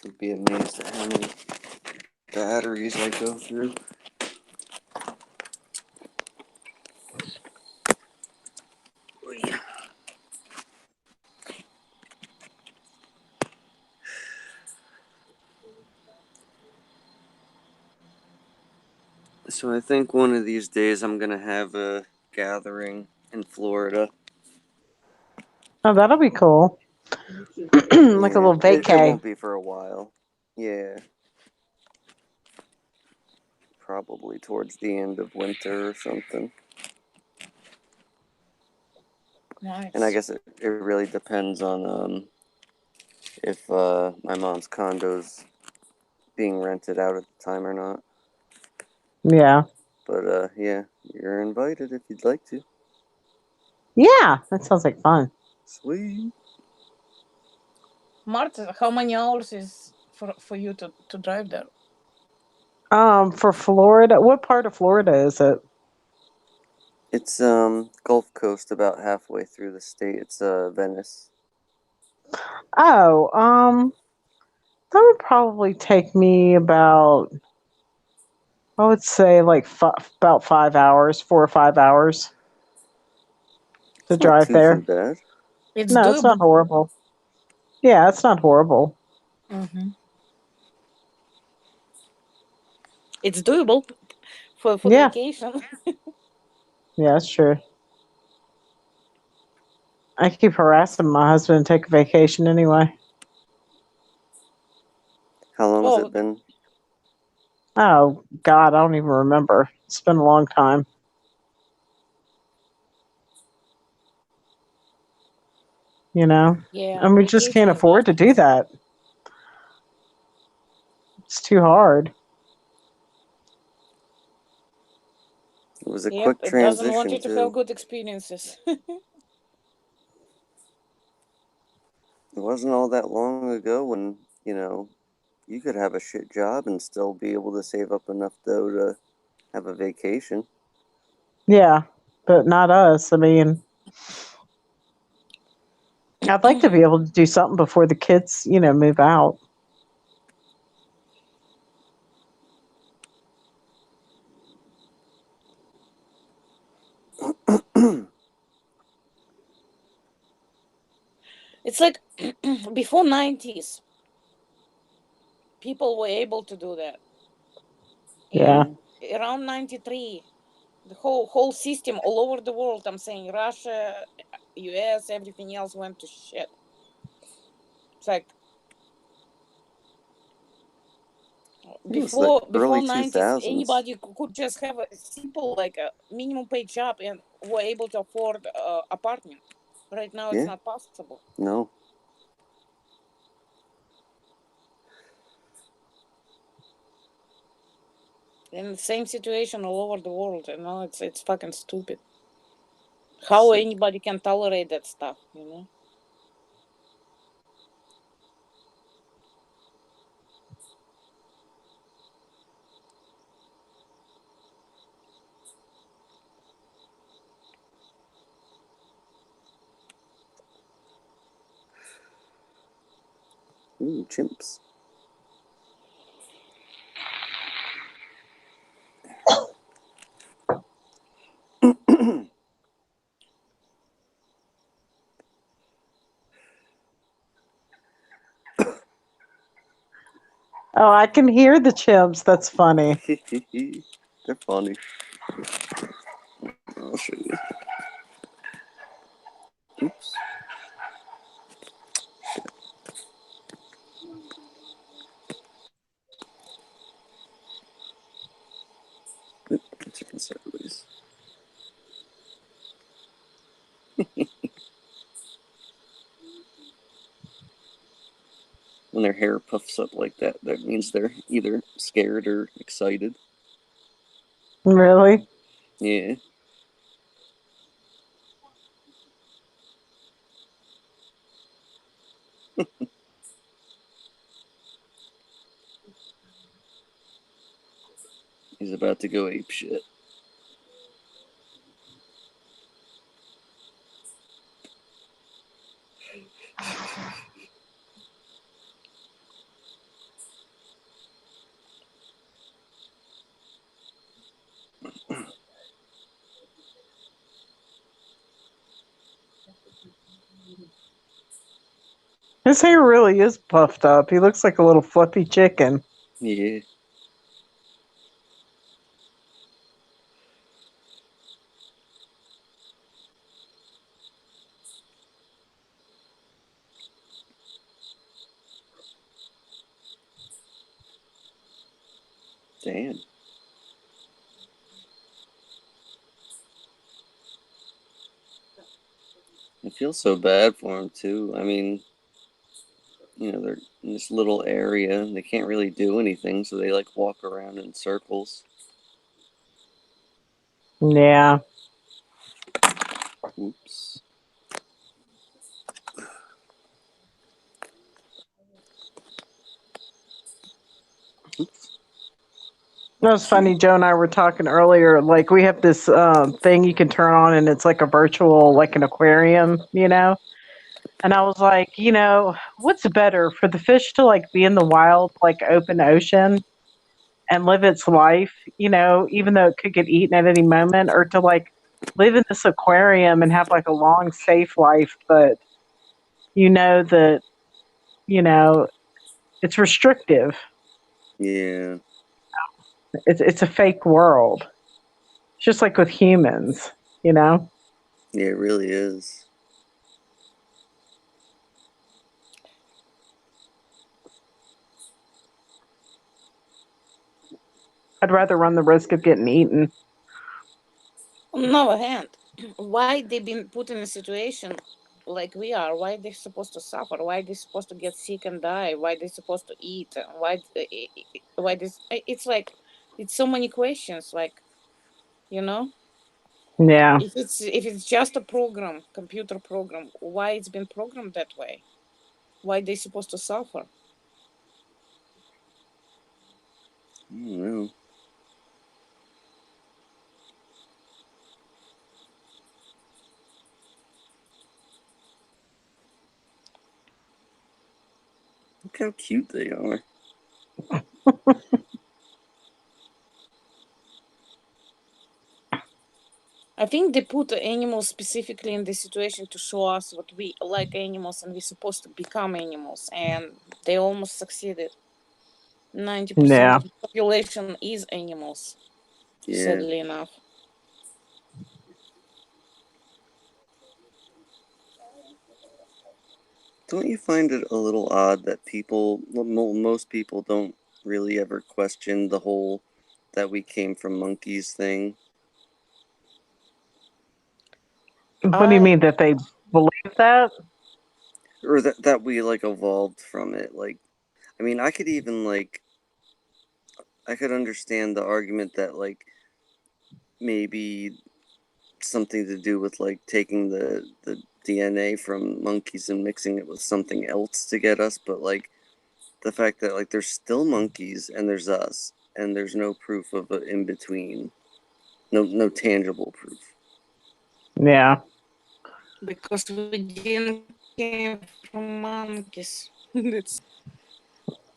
You'd be amazed at how many batteries I go through. So I think one of these days I'm gonna have a gathering in Florida. Oh, that'll be cool. Like a Yeah, little it vacay. won't be for a while. Yeah, probably towards the end of winter or something. Nice. And I guess it really depends on if my mom's condo's being rented out at the time or not. Yeah. But yeah, you're invited if you'd like to. Yeah, that sounds like fun. Sweet. Marta, how many hours is for you to drive there? For Florida, what part of Florida is it? It's Gulf Coast, about halfway through the state. It's Venice. Oh, that would probably take me about, I would say, like about 5 hours, 4 or 5 hours to It's not drive too there. bad. It's No, it's doable. not horrible. Yeah, it's not horrible. Mm-hmm. It's doable for the Yeah, vacation. yeah, that's true. I keep harassing my husband to take a vacation anyway. How long has Oh, it been? Oh, God, I don't even remember. It's been a long time. You know? yeah. And we just Vacation can't is afford to do that. It's too hard. It was a Yep, quick it doesn't want transition you to have too. good experiences. It wasn't all that long ago when, you could have a shit job and still be able to save up enough dough to have a vacation. Yeah, but not us. I mean, I'd like to be able to do something before the kids, move out. It's like before 90s, people were able to do that. Yeah. And around 93, the whole system all over the world, I'm saying Russia, US, everything else went to shit. It's like It was the before early 90s, 2000s. anybody could just have a simple like a minimum paid job and were able to afford apartment. Right now it's Yeah, not possible. no. And the same situation all over the world, it's fucking stupid. How Sick. anybody can tolerate that stuff? Ooh, chimps. Oh, I can hear the chimps. That's funny. They're funny. I'll show you. Oops. Chicken sideways. When their hair puffs up like that, that means they're either scared or excited. Really? Yeah. He's about to go ape shit. His hair really is puffed up. He looks like a little fluffy chicken. Yeah. Damn. feel so bad for them too. I mean, they're in this little area and they can't really do anything, so they like walk around in circles. Yeah. Oops. That was funny. Joe and I were talking earlier. Like, we have this thing you can turn on, and it's like a virtual, like an aquarium, And I was like, what's better for the fish to like be in the wild, like open ocean and live its life, even though it could get eaten at any moment, or to like live in this aquarium and have like a long, safe life, but that, you know, it's restrictive. Yeah. It's a fake world. It's just like with humans. Yeah, it really is. I'd rather run the risk of getting eaten. On the other hand, why they been put in a situation like we are? Why they supposed to suffer? Why they supposed to get sick and die? Why they supposed to eat? Why this? It's like it's so many questions. Like, you know, Yeah. if it's just a program, computer program, why it's been programmed that way? Why they supposed to suffer? I don't know. Look how cute they are. I think they put animals specifically in this situation to show us what we like animals and we're supposed to become animals, and they almost succeeded. 90% Yeah. of the population is animals, Yeah. sadly enough. Don't you find it a little odd that most people don't really ever question the whole that we came from monkeys thing? What do you I mean that they believe that? Or that we like evolved from it. Like, I mean, I could understand the argument that like maybe something to do with like taking the DNA from monkeys and mixing it with something else to get us, but like the fact that like there's still monkeys and there's us and there's no proof of an in between, no tangible proof. Yeah. because we didn't came from monkeys.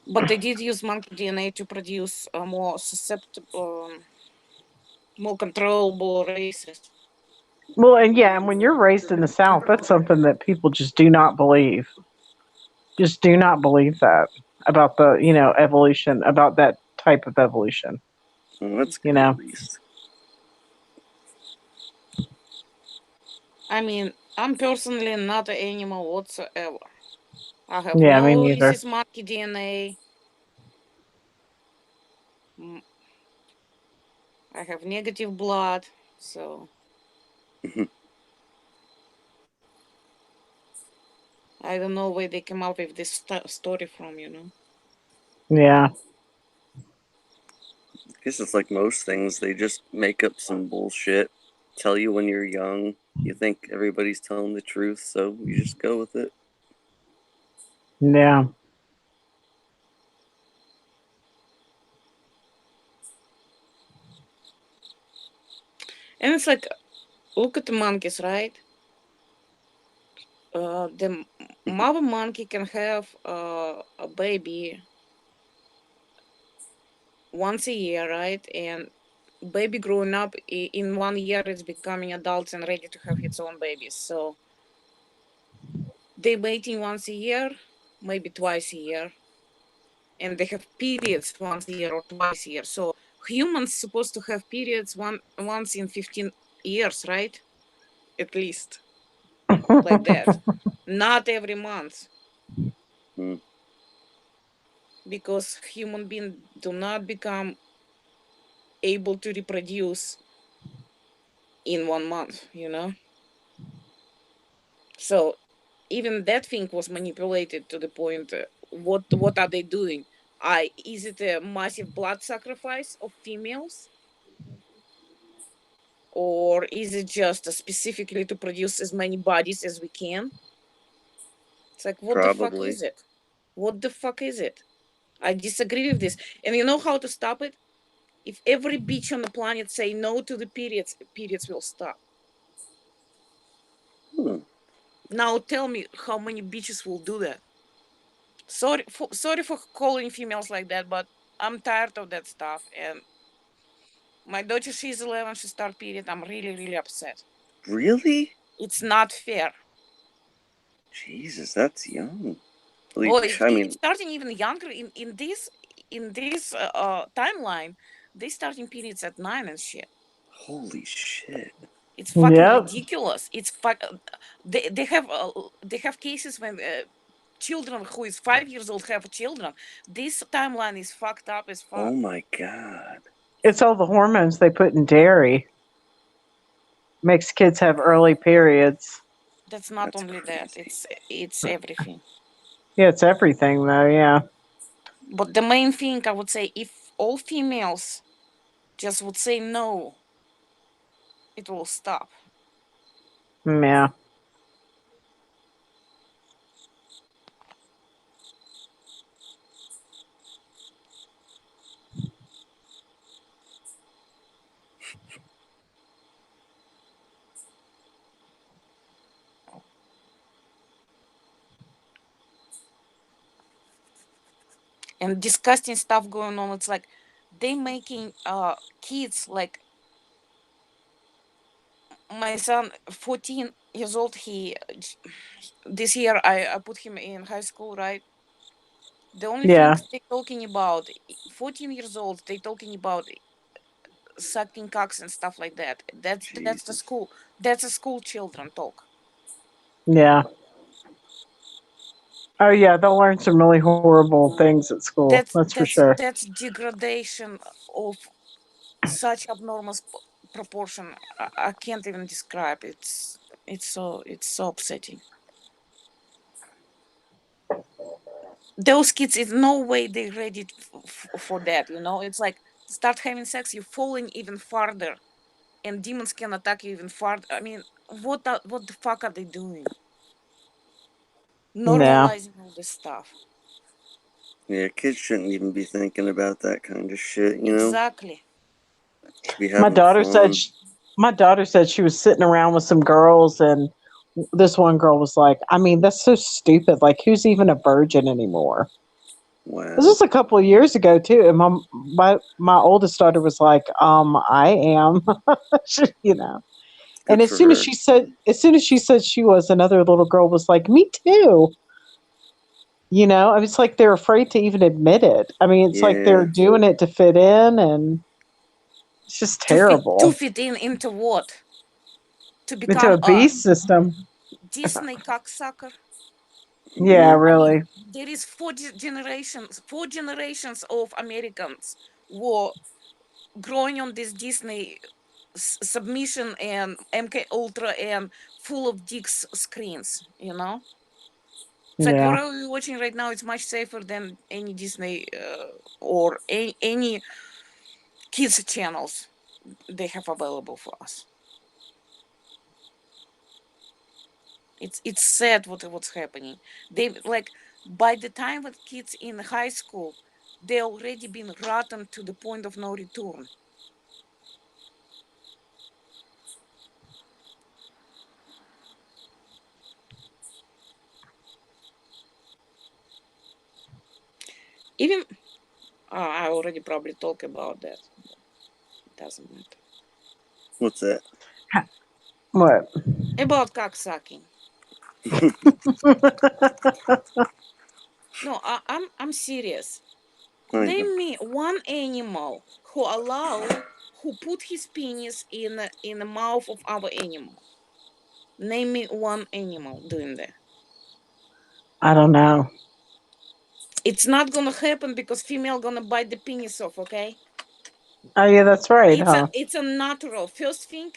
But they did use monkey DNA to produce more susceptible, more controllable races. Well, and yeah, and when you're raised in the South, that's something that people just do not believe. Just do not believe that about the, evolution, about that type of evolution, Well, that's you good at know? least. I mean, I'm personally not an animal whatsoever. I have Yeah, me no neither. rhesus monkey DNA. I have negative blood, so I don't know where they came up with this story from. Yeah. I guess it's like most things, they just make up some bullshit, tell you when you're young, you think everybody's telling the truth, so you just go with it. Yeah. And it's like, look at the monkeys, right? The mother monkey can have a baby once a year, right? And baby growing up in 1 year is becoming adults and ready to have its own babies. So they mating once a year, maybe twice a year, and they have periods once a year or twice a year. So humans supposed to have periods once in 15 years, right? At least like that. Not every month, Hmm. because human beings do not become able to reproduce in 1 month. So even that thing was manipulated to the point. What are they doing? Is it a massive blood sacrifice of females, or is it just specifically to produce as many bodies as we can? It's like, what the fuck Probably. is it? What the fuck is it? I disagree with this. And you know how to stop it? If every bitch on the planet say no to the periods will stop. Now tell me how many bitches will do that. Sorry for calling females like that, but I'm tired of that stuff. And my daughter, she's 11, she start period. I'm really upset. Really? It's not fair. Jesus, that's young. Oh, I it's mean, starting even younger in this timeline. They starting periods at 9 and shit. holy shit. It's fucking Yep. ridiculous. They have cases when children who is 5 years old have children. This timeline is fucked up as fuck. Oh my god. It's all the hormones they put in dairy. Makes kids have early periods. That's not That's only that. crazy. It's everything. Yeah, it's everything though, yeah. But the main thing I would say, if all females just would say no, it will stop. Yeah. And disgusting stuff going on. It's like they making kids like my son 14 years old. He this year I put him in high school, right? The only Yeah. things they talking about 14 years old, they talking about sucking cocks and stuff like that. That's the Jesus. school. That's a school children talk. Yeah. Oh yeah, they'll learn some really horrible things at school. That's That's for that's sure. that's degradation of such abnormal proportion. I can't even describe. It's so upsetting. Those kids, in no way they ready for that. It's like start having sex, you falling even farther, and demons can attack you even farther. I mean, what the fuck are they doing? Yeah. Normalizing all this stuff. Yeah, kids shouldn't even be thinking about that kind of shit, you know? Exactly. Should be My having daughter said fun. she, my daughter said she was sitting around with some girls and this one girl was like, I mean, that's so stupid. Like who's even a virgin anymore? This Wow. was a couple of years ago too, and my oldest daughter was like, I am, you know. And Good for her. as soon as she said she was, another little girl was like, me too. You know, I mean, it's like they're afraid to even admit it. I mean, it's like they're Yeah. doing it to fit in, and it's just To terrible. fit in into what? To Into become a a beast system. Disney cocksucker? Yeah, Yep. I mean, really. there is four generations of Americans were growing on this Disney submission and MK Ultra and full of dicks screens. It's like what Yeah. are we watching right now? It's much safer than any Disney or any kids channels they have available for us. It's sad what's happening. They like by the time with kids in high school, they already been rotten to the point of no return. Even I already probably talk about that. It doesn't matter. What's that? What? About cocksucking. No, I'm serious. I know. Name me one animal who put his penis in the mouth of our animal. Name me one animal doing that. I don't know. It's not gonna happen because female gonna bite the penis off. Okay, Oh yeah, that's right, it's a huh? it's a natural first thing.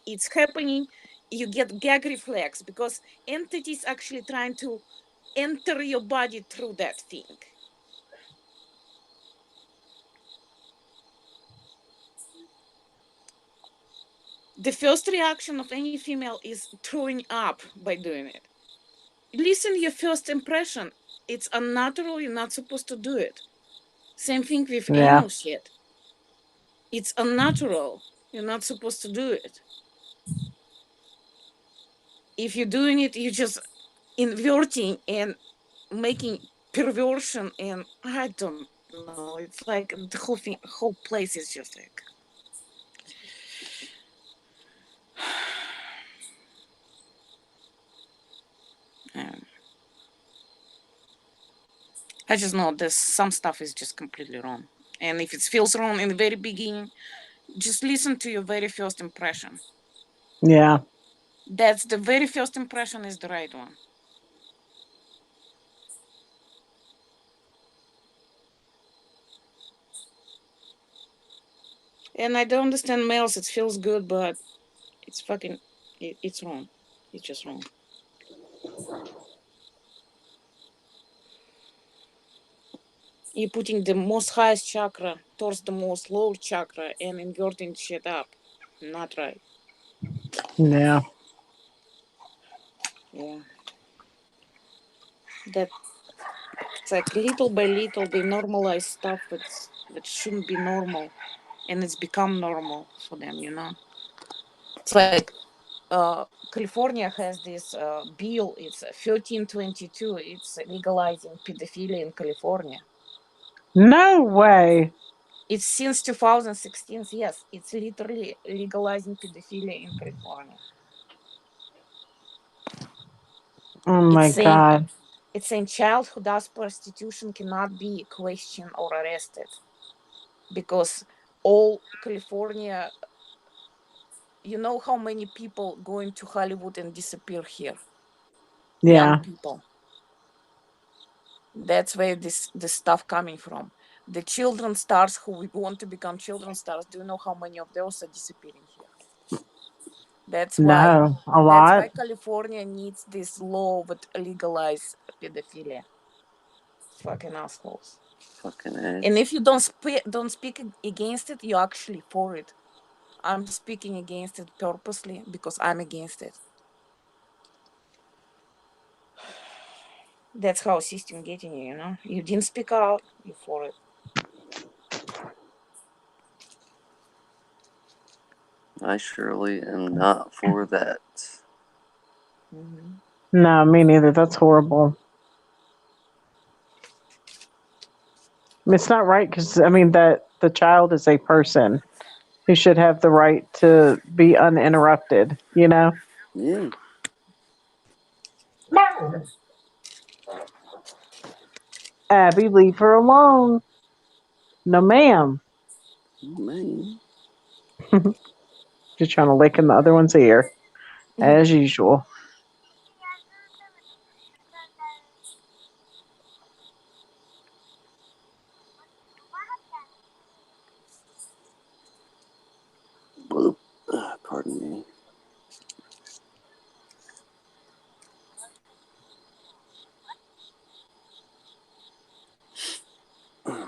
It's happening. you get gag reflex because entities actually trying to enter your body through that thing. The first reaction of any female is throwing up by doing it. Listen, your first impression, it's unnatural, you're not supposed to do it. Same thing with Yeah. anal shit. It's unnatural, you're not supposed to do it. If you're doing it, you're just inverting and making perversion, and I don't know. It's like the whole place is just like. Um, I just know this. Some stuff is just completely wrong, and if it feels wrong in the very beginning, just listen to your very first impression. Yeah. That's the very first impression is the right one. And I don't understand males. It feels good, but it's fucking. It's wrong. It's just wrong. You're putting the most highest chakra towards the most low chakra and inverting shit up. Not right. Yeah. Yeah. That's like little by little they normalize stuff that shouldn't be normal, and it's become normal for them. It's like California has this bill. It's 1322. It's legalizing pedophilia in California. No way. It's since 2016. Yes, it's literally legalizing pedophilia in California. Oh It's my saying God. it's saying child who does prostitution cannot be questioned or arrested because all California. You know how many people going to Hollywood and disappear here? Young Yeah. people. That's where this stuff coming from. The children stars who we want to become children stars. Do you know how many of those are disappearing here? That's why. No. A That's why lot. California needs this law that legalize pedophilia. Fucking assholes. Fucking A. And if you don't speak against it, you're actually for it. I'm speaking against it purposely because I'm against it. That's how system getting you. You didn't speak out, you for it. I surely am not for that. Mm-hmm. No, me neither. That's horrible. It's not right because, I mean, that the child is a person who should have the right to be uninterrupted, you know? Yeah. Abby, leave her alone. No, ma'am. Man. Just trying to lick in the other one's ear, as usual. Pardon me.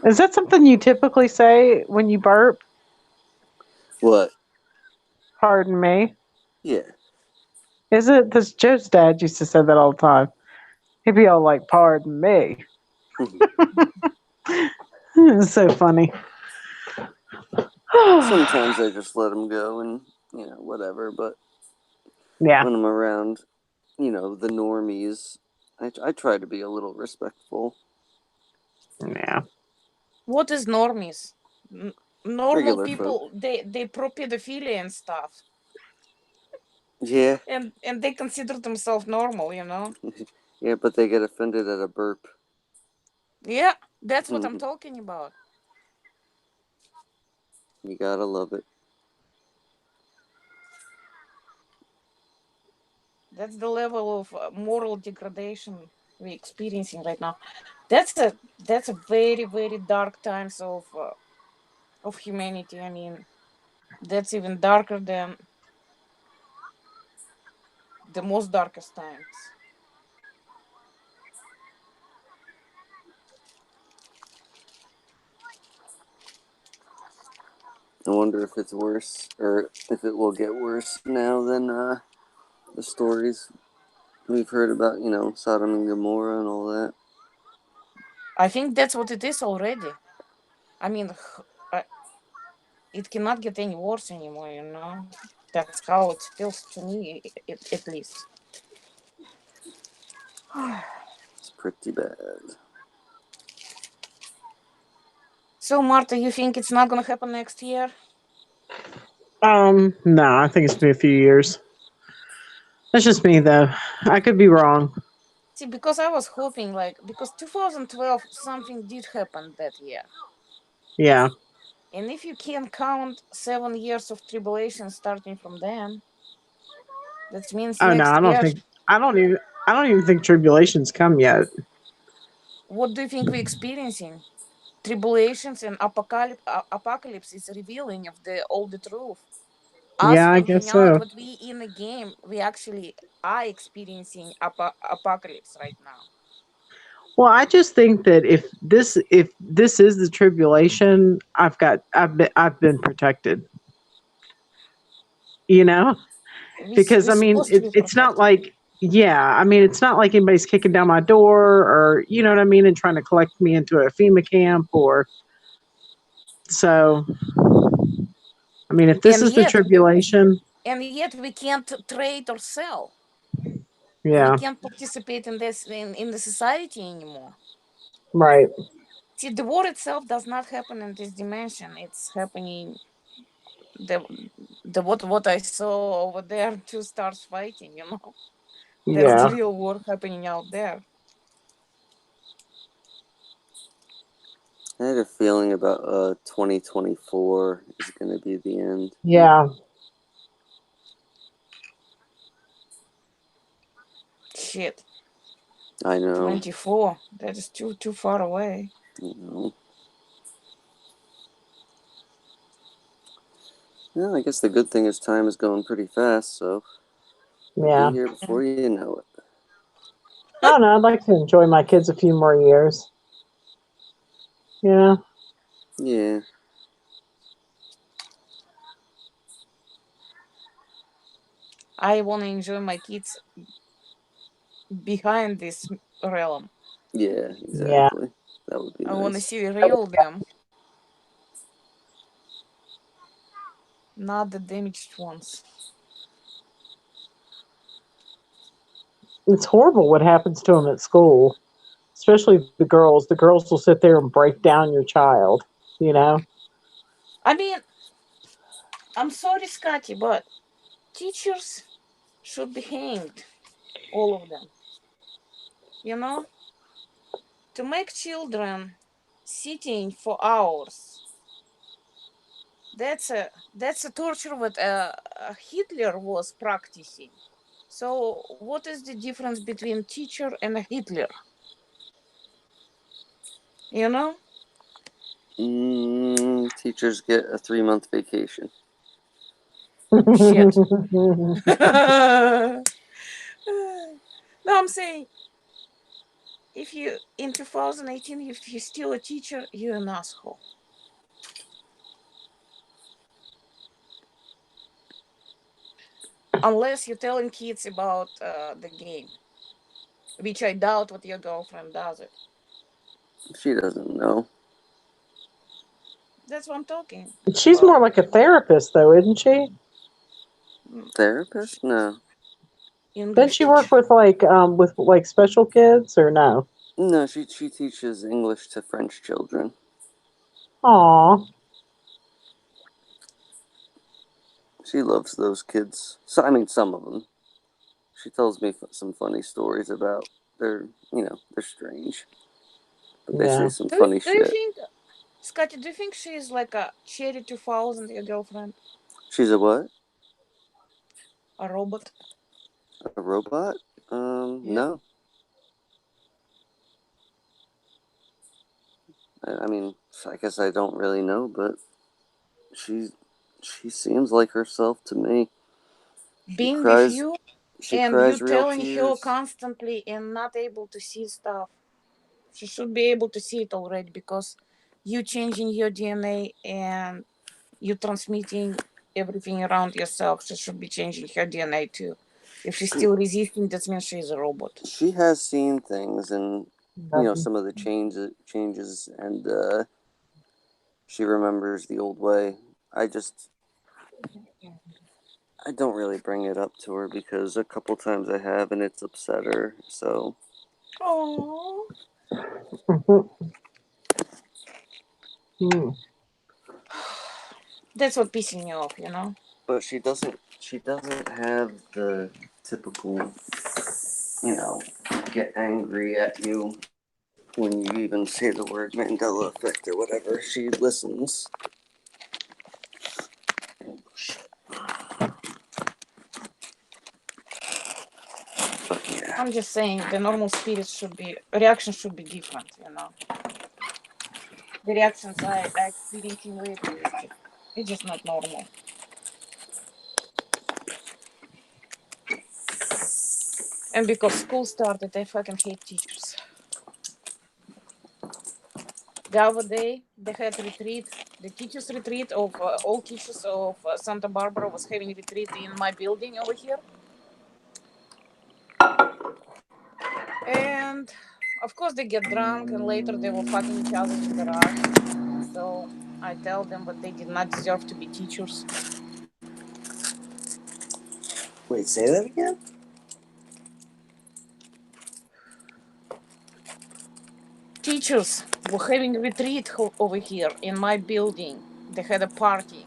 Is that something you typically say when you burp? What? Pardon me. Yeah. Is it? Because Joe's dad used to say that all the time. He'd be all like, pardon me. It's so funny. Sometimes I just let them go and, whatever. But Yeah. when I'm around, the normies, I try to be a little respectful. Yeah. What is normies? Normal Regular folk. people, they pro pedophilia and stuff, Yeah. and they consider themselves normal. Yeah, but they get offended at a burp. Yeah, that's what I'm talking about. You gotta love it. That's the level of moral degradation we're experiencing right now. That's a very very dark times of humanity. I mean, that's even darker than the most darkest times. I wonder if it's worse, or if it will get worse now than the stories we've heard about, Sodom and Gomorrah and all that. I think that's what it is already. I mean, it cannot get any worse anymore. That's how it feels to me, at least. It's pretty bad. So, Marta, you think it's not gonna happen next year? No, I think it's been a few years. That's just me, though. I could be wrong. See, because I was hoping, because 2012 something did happen that year. Yeah. And if you can count 7 years of tribulation starting from then, that means Oh no, next year. I don't even think tribulation's come yet. What do you think we're experiencing? Tribulations and apocalypse is revealing of all the truth. Us Yeah, I finding guess out so. what we in the game, we actually are experiencing apocalypse right now. Well, I just think that if this is the tribulation, I've been protected. You know, because We're I mean, supposed to be it's not protected. like I mean, it's not like anybody's kicking down my door or you know what I mean, and trying to collect me into a FEMA camp or so. I mean, if this And is the yet, tribulation, we can't trade or sell. We yeah, can't participate in this in the society anymore. right, See, the war itself does not happen in this dimension. It's happening the what I saw over there, two stars fighting. There's the yeah, real war happening out there. I had a feeling about 2024 is going to be the end. yeah. Shit. I know. 24. That is too far away. You know. Well, I guess the good thing is time is going pretty fast, so we'll Yeah. be here before you know it. I don't know. I'd like to enjoy my kids a few more years. Yeah. Yeah. I want to enjoy my kids behind this realm. Yeah, Yeah. exactly. That would be I want to nice. see the real them, not the damaged ones. It's horrible what happens to them at school, especially the girls. The girls will sit there and break down your child, you know? I mean, I'm sorry, Scotty, but teachers should be hanged. All of them. You know? To make children sitting for hours. That's a torture what Hitler was practicing. So what is the difference between teacher and a Hitler? You know? Teachers get a 3-month vacation. Shit. No, I'm saying if you in 2018 if you're still a teacher, you're an asshole. Unless you're telling kids about the game, which I doubt what your girlfriend does it. She doesn't know. That's what I'm talking She's about. more like a therapist, though, isn't she? Therapist? No. Doesn't English she work teacher. with like special kids or no? No, she teaches English to French children. Aw. She loves those kids. So, I mean, some of them. She tells me some funny stories about they're strange, but they say Yeah. some Do you, funny do you shit. think, Scotty? Do you think she's like a Cherry 2000, your girlfriend, She's a what? a robot? A robot? Yeah. No. I mean, I guess I don't really know, but she she seems like herself to me. She Being with cries. you. She And you cries real telling her tears. constantly and not able to see stuff. She should be able to see it already because you changing your DNA and you transmitting everything around yourself. She should be changing her DNA too. If she's still resisting, that means she's a robot. She has seen things and Nothing. some of the changes, and she remembers the old way. I don't really bring it up to her because a couple times I have and it's upset her. So Oh, Hmm. that's what pissing me off, you know. but she doesn't have the typical, you know, get angry at you when you even say the word Mandela effect or whatever. She listens. But yeah. I'm just saying the normal spirits should be reaction should be different, you know. The reactions I experiencing lately is just it's just not normal. And because school started, I fucking hate teachers. The other day they had retreat. The teachers retreat of all teachers of Santa Barbara was having retreat in my building over here. And of course they get drunk and later they were fucking each other in garage. So I tell them that they did not deserve to be teachers. Wait, say that again? Teachers were having a retreat over here in my building. They had a party.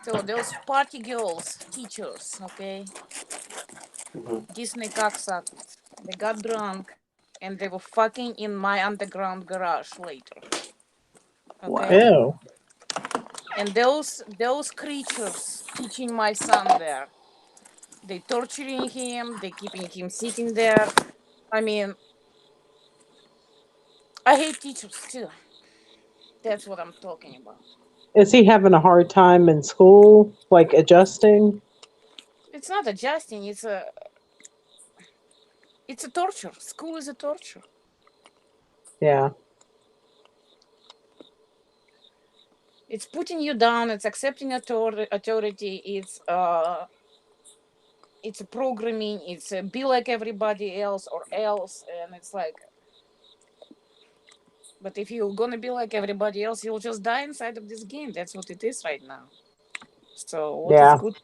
So those party girls, teachers, okay, Mm-hmm. Disney cocksuckers, they got drunk and they were fucking in my underground garage later. Okay, Wow. Ew. and those creatures teaching my son there, they torturing him, they keeping him sitting there. I mean, I hate teachers too. That's what I'm talking about. Is he having a hard time in school, like adjusting? It's not adjusting. It's a torture. School is a torture. Yeah. It's putting you down. It's accepting authority. It's a programming. It's a be like everybody else or else. And it's like, but if you're gonna be like everybody else, you'll just die inside of this game. That's what it is right now. So what is Yeah. good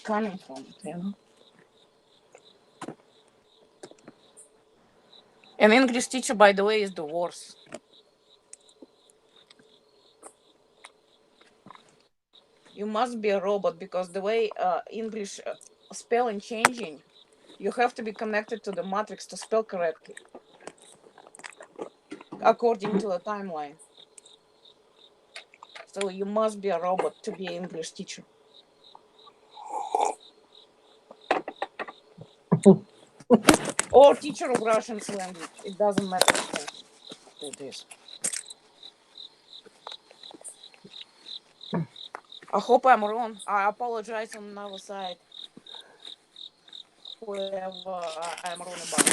coming from it, you know? An English teacher, by the way, is the worst. You must be a robot because the way English spelling changing, you have to be connected to the matrix to spell correctly according to the timeline. So you must be a robot to be an English teacher or teacher of Russian language. It doesn't matter who it is. I hope I'm wrong. I apologize on our side, whoever I'm wrong about.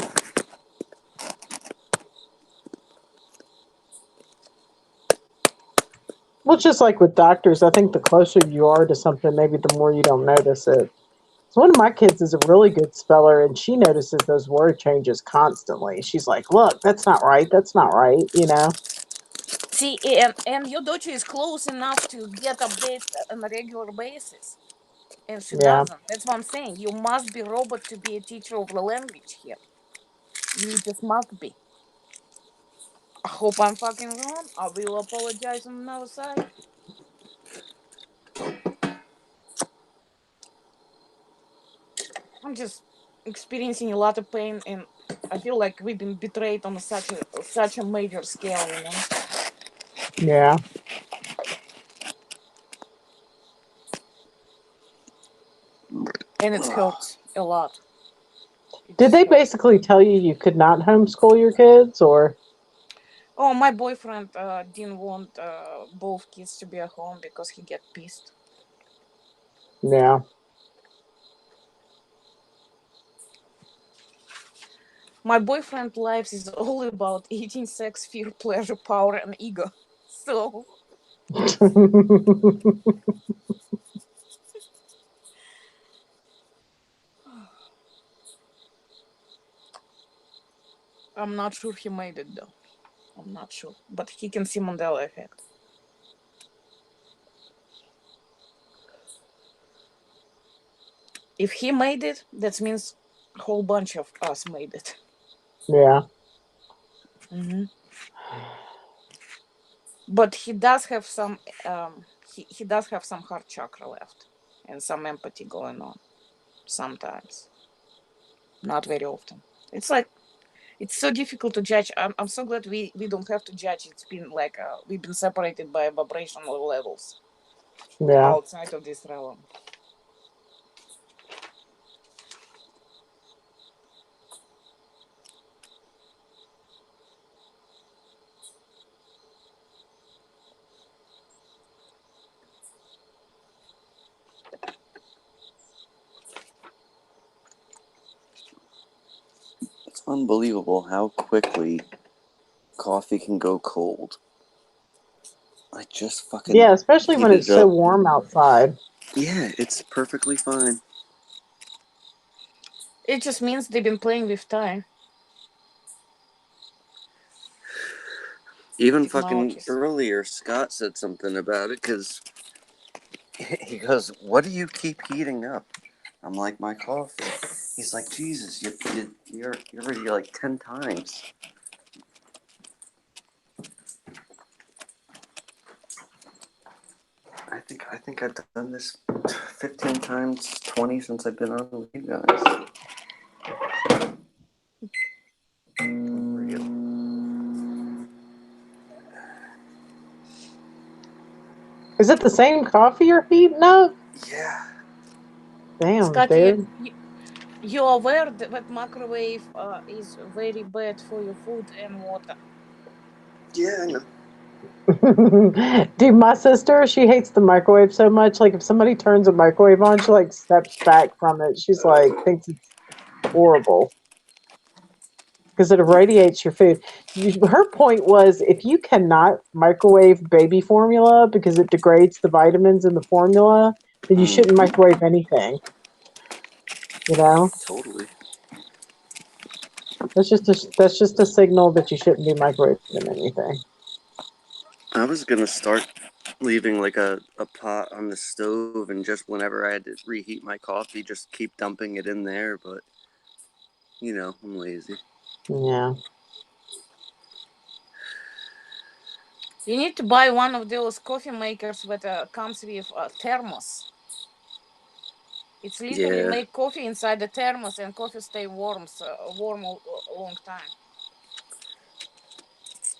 Well, it's just like with doctors. I think the closer you are to something, maybe the more you don't notice it. So one of my kids is a really good speller, and she notices those word changes constantly. She's like, "Look, that's not right. That's not right." You know? See, and your daughter is close enough to get updates on a regular basis, and she Yeah. doesn't. That's what I'm saying. You must be robot to be a teacher of the language here. You just must be. I hope I'm fucking wrong. I will apologize on another side. I'm just experiencing a lot of pain, and I feel like we've been betrayed on such a major scale, you know. Yeah. And it hurts a lot. It Did just they hurts. basically tell you you could not homeschool your kids, or? Oh, my boyfriend didn't want both kids to be at home because he get pissed. Yeah. My boyfriend life is all about eating, sex, fear, pleasure, power, and ego. So I'm not sure he made it though. I'm not sure, but he can see Mandela effect. If he made it, that means a whole bunch of us made it. Yeah. But he does have some. He does have some heart chakra left, and some empathy going on. Sometimes, not very often. It's like it's so difficult to judge. I'm so glad we don't have to judge. It's been like we've been separated by vibrational levels Yeah. outside of this realm. It's unbelievable how quickly coffee can go cold. I just fucking Yeah, especially when heated it's it so up. warm outside. Yeah, it's perfectly fine. It just means they've been playing with time Even fucking technologies. earlier, Scott said something about it because he goes, "What do you keep heating up?" I'm like, "My coffee." He's like, "Jesus, you're already like 10 times." I think I've done this 15 times, 20 since I've been on with you guys. Is it the same coffee you're heating up? Yeah. Damn, Scotty, dude. you're aware that microwave is very bad for your food and water. Yeah, I know. Dude, my sister, she hates the microwave so much. Like, if somebody turns a microwave on, she like steps back from it. She's like, thinks it's horrible because it irradiates your food. Her point was, if you cannot microwave baby formula because it degrades the vitamins in the formula, then you shouldn't microwave anything. You know, Totally. that's just a signal that you shouldn't be microwaving anything. I was gonna start leaving like a pot on the stove and just whenever I had to reheat my coffee, just keep dumping it in there, but I'm lazy. Yeah. You need to buy one of those coffee makers that comes with a thermos. It's literally Yeah. make coffee inside the thermos and coffee stay warm a long time.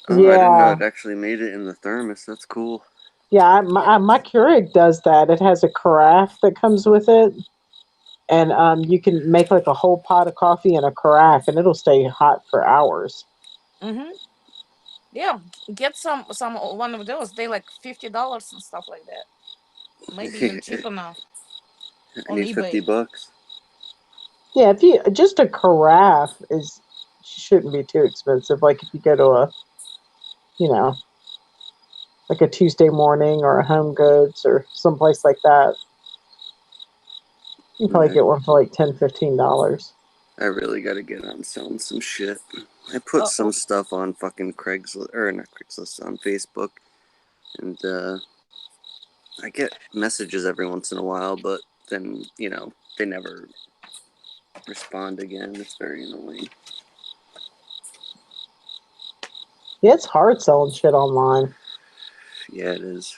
Oh, I didn't know Yeah. it actually made it in the thermos. That's cool. Yeah, Yeah. my Keurig does that. It has a carafe that comes with it, and you can make like a whole pot of coffee in a carafe, and it'll stay hot for hours. Mm-hmm. Yeah. Get some one of those. They like $50 and stuff like that. Maybe even I cheaper now on need eBay. Yeah, if you just a carafe is shouldn't be too expensive. Like if you go to a you know like a Tuesday morning or a Home Goods or someplace like that, you can probably Yeah, get one for like $10-15. I really gotta get on selling some shit. I put Uh, some stuff on fucking Craigslist, or not Craigslist, on Facebook, and I get messages every once in a while, but then, they never respond again. It's very annoying. Yeah, it's hard selling shit online. Yeah, it is.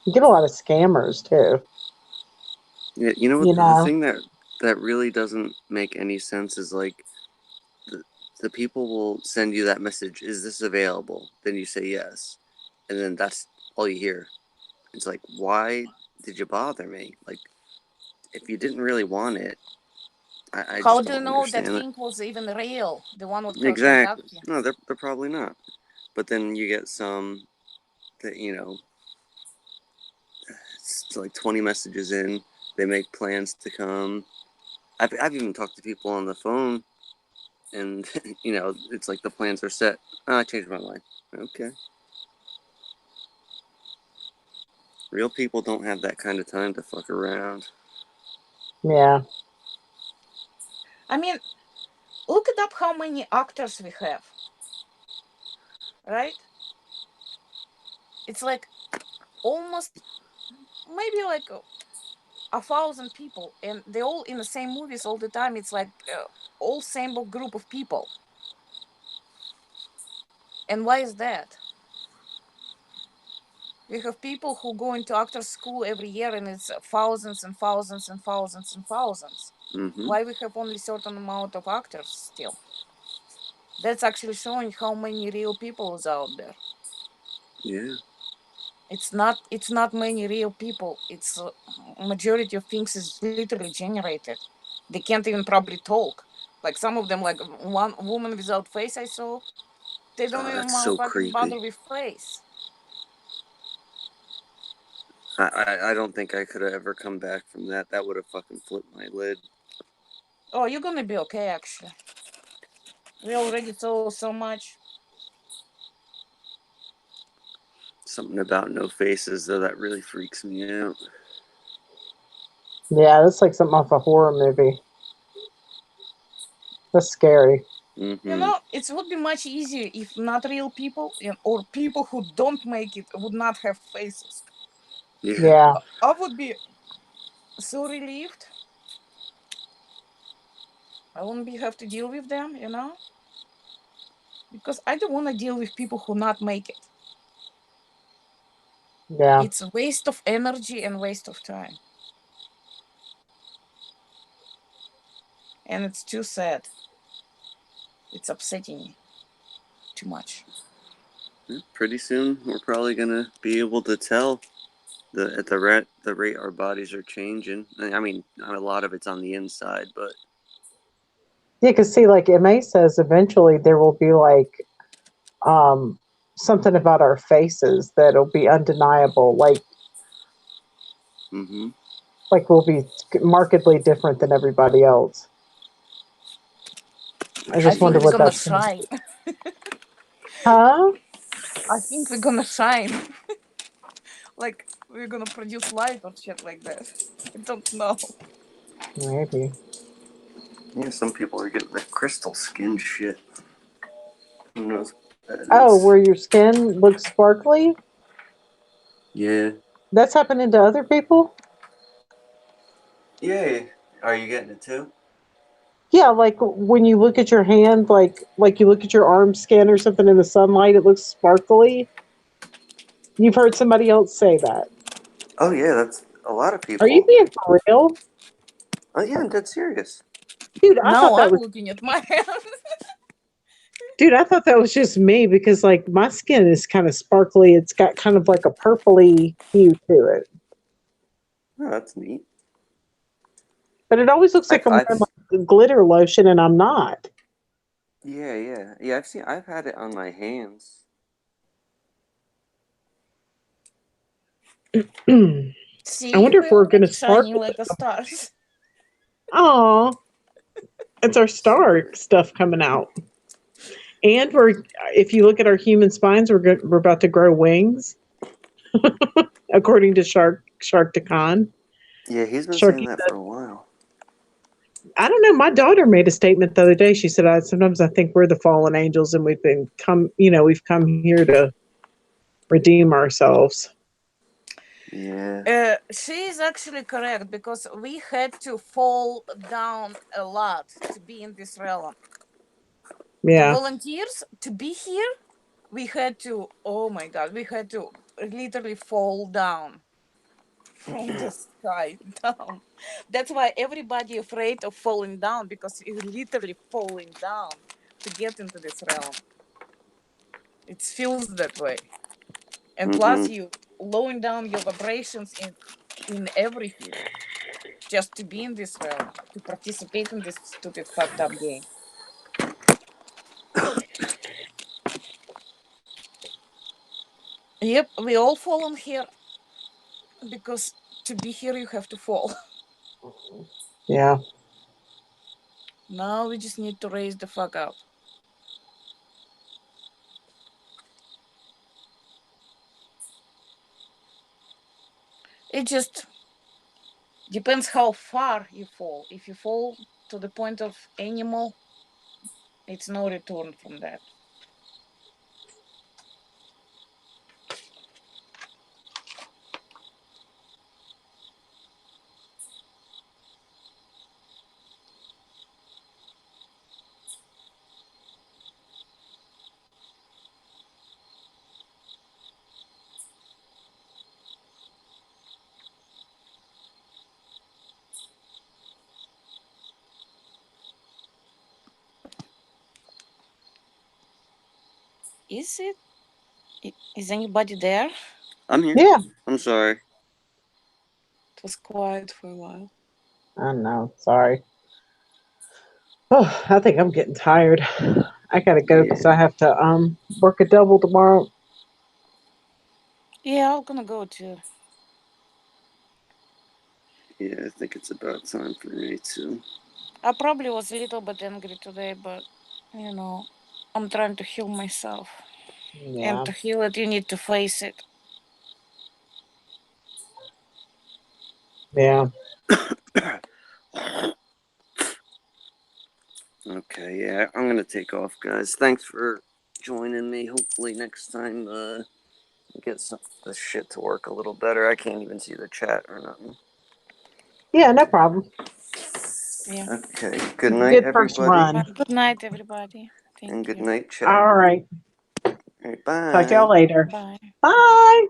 You get a lot of scammers too. Yeah, you know You what? The know, thing that really doesn't make any sense is like the the people will send you that message. Is this available? Then you say yes, and then that's all you hear. It's like, why did you bother me? Like, if you didn't really want it, I how just do you don't know that understand it. link was even real? The one would Exactly. contact you. No, they're probably not. But then you get some that it's like 20 messages in, they make plans to come. I've even talked to people on the phone, and you know, it's like the plans are set. Oh, I changed my mind. Okay. Real people don't have that kind of time to fuck around. Yeah. I mean, look it up how many actors we have. Right? It's like almost maybe like 1,000 people, and they're all in the same movies all the time. It's like all same group of people. And why is that? We have people who go into actor school every year, and it's thousands and thousands and thousands and thousands. Mm-hmm. Why we have only certain amount of actors still? That's actually showing how many real people is out there. Yeah. It's not many real people. It's majority of things is literally generated. They can't even probably talk. Like some of them, like one woman without face I saw, they don't even That's so fucking bother creepy. with face. I don't think I could have ever come back from that. That would have fucking flipped my lid. Oh, you're gonna be okay, actually. We already saw so much. Something about no faces, though, that really freaks me out. Yeah, that's like something off a horror movie. That's scary. Mm-hmm. You know, it would be much easier if not real people or people who don't make it would not have faces. Yeah. I would be so relieved. I wouldn't have to deal with them, you know? Because I don't want to deal with people who not make it. Yeah. It's a waste of energy and waste of time. And it's too sad. It's upsetting me too much. Pretty soon, we're probably gonna be able to tell at the rate our bodies are changing. I mean, a lot of it's on the inside, but Yeah, because see, like MA says, eventually there will be like something about our faces that'll be undeniable. mm-hmm. Like we'll be markedly different than everybody else. I I just think wonder we're what gonna that's going to shine. be. Huh? I think we're gonna shine. Like we're gonna produce light or shit like that. I don't know. Maybe. Yeah, some people are getting that crystal skin shit. Who knows what that Oh, is? where your skin looks sparkly? Yeah. That's happening to other people? Yeah. Are you getting it too? Yeah, like when you look at your hand, like you look at your arm skin or something in the sunlight, it looks sparkly. You've heard somebody else say that. Oh yeah, that's a lot of Are you people. being for real? Oh yeah, I'm dead serious. Dude, I Now thought that I'm was looking at my hand. Dude, I thought that was just me because like my skin is kind of sparkly. It's got kind of like a purpley hue to it. Oh, that's neat. But it always looks like I'm I've wearing like glitter lotion and I'm not. yeah. I've had it on my hands. I See, wonder if we're we're going to already shining sparkle. like a stars. Oh, it's our star stuff coming out. And if you look at our human spines, we're about to grow wings, according to Shark Khan. Yeah, he's been saying Sharky that said, for a while. I don't know. My daughter made a statement the other day. She said, sometimes I think we're the fallen angels and we've come here to redeem ourselves. Yeah. She is actually correct because we had to fall down a lot to be in this realm. The Yeah. volunteers to be here, we had to. Oh my god, we had to literally fall down from the sky down. That's why everybody afraid of falling down because you're literally falling down to get into this realm. It feels that way, and plus Mm-hmm. you lowering down your vibrations in everything just to be in this realm, to participate in this stupid fucked up game. Yep, we all fallen here because to be here you have to fall. Yeah. Now we just need to raise the fuck up. It just depends how far you fall. If you fall to the point of animal, it's no return from that. Is it? Is anybody there? I'm here. Yeah. I'm sorry. It was quiet for a while. I know. Sorry. Oh, I think I'm getting tired. I gotta go because I have to work a double tomorrow. Yeah, I'm gonna go too. Yeah, I think it's about time for me too. I probably was a little bit angry today, but you know, I'm trying to heal myself. Yeah. And to heal it, you need to face it. Yeah. Okay, yeah, I'm gonna take off, guys. Thanks for joining me. Hopefully next time, get this shit to work a little better. I can't even see the chat or nothing. Yeah, no problem. Yeah. Okay, good night, Good first everybody. run. Good night, everybody. Thank And good you. night, chat. All right. All right, bye. Talk to y'all later. Bye. Bye.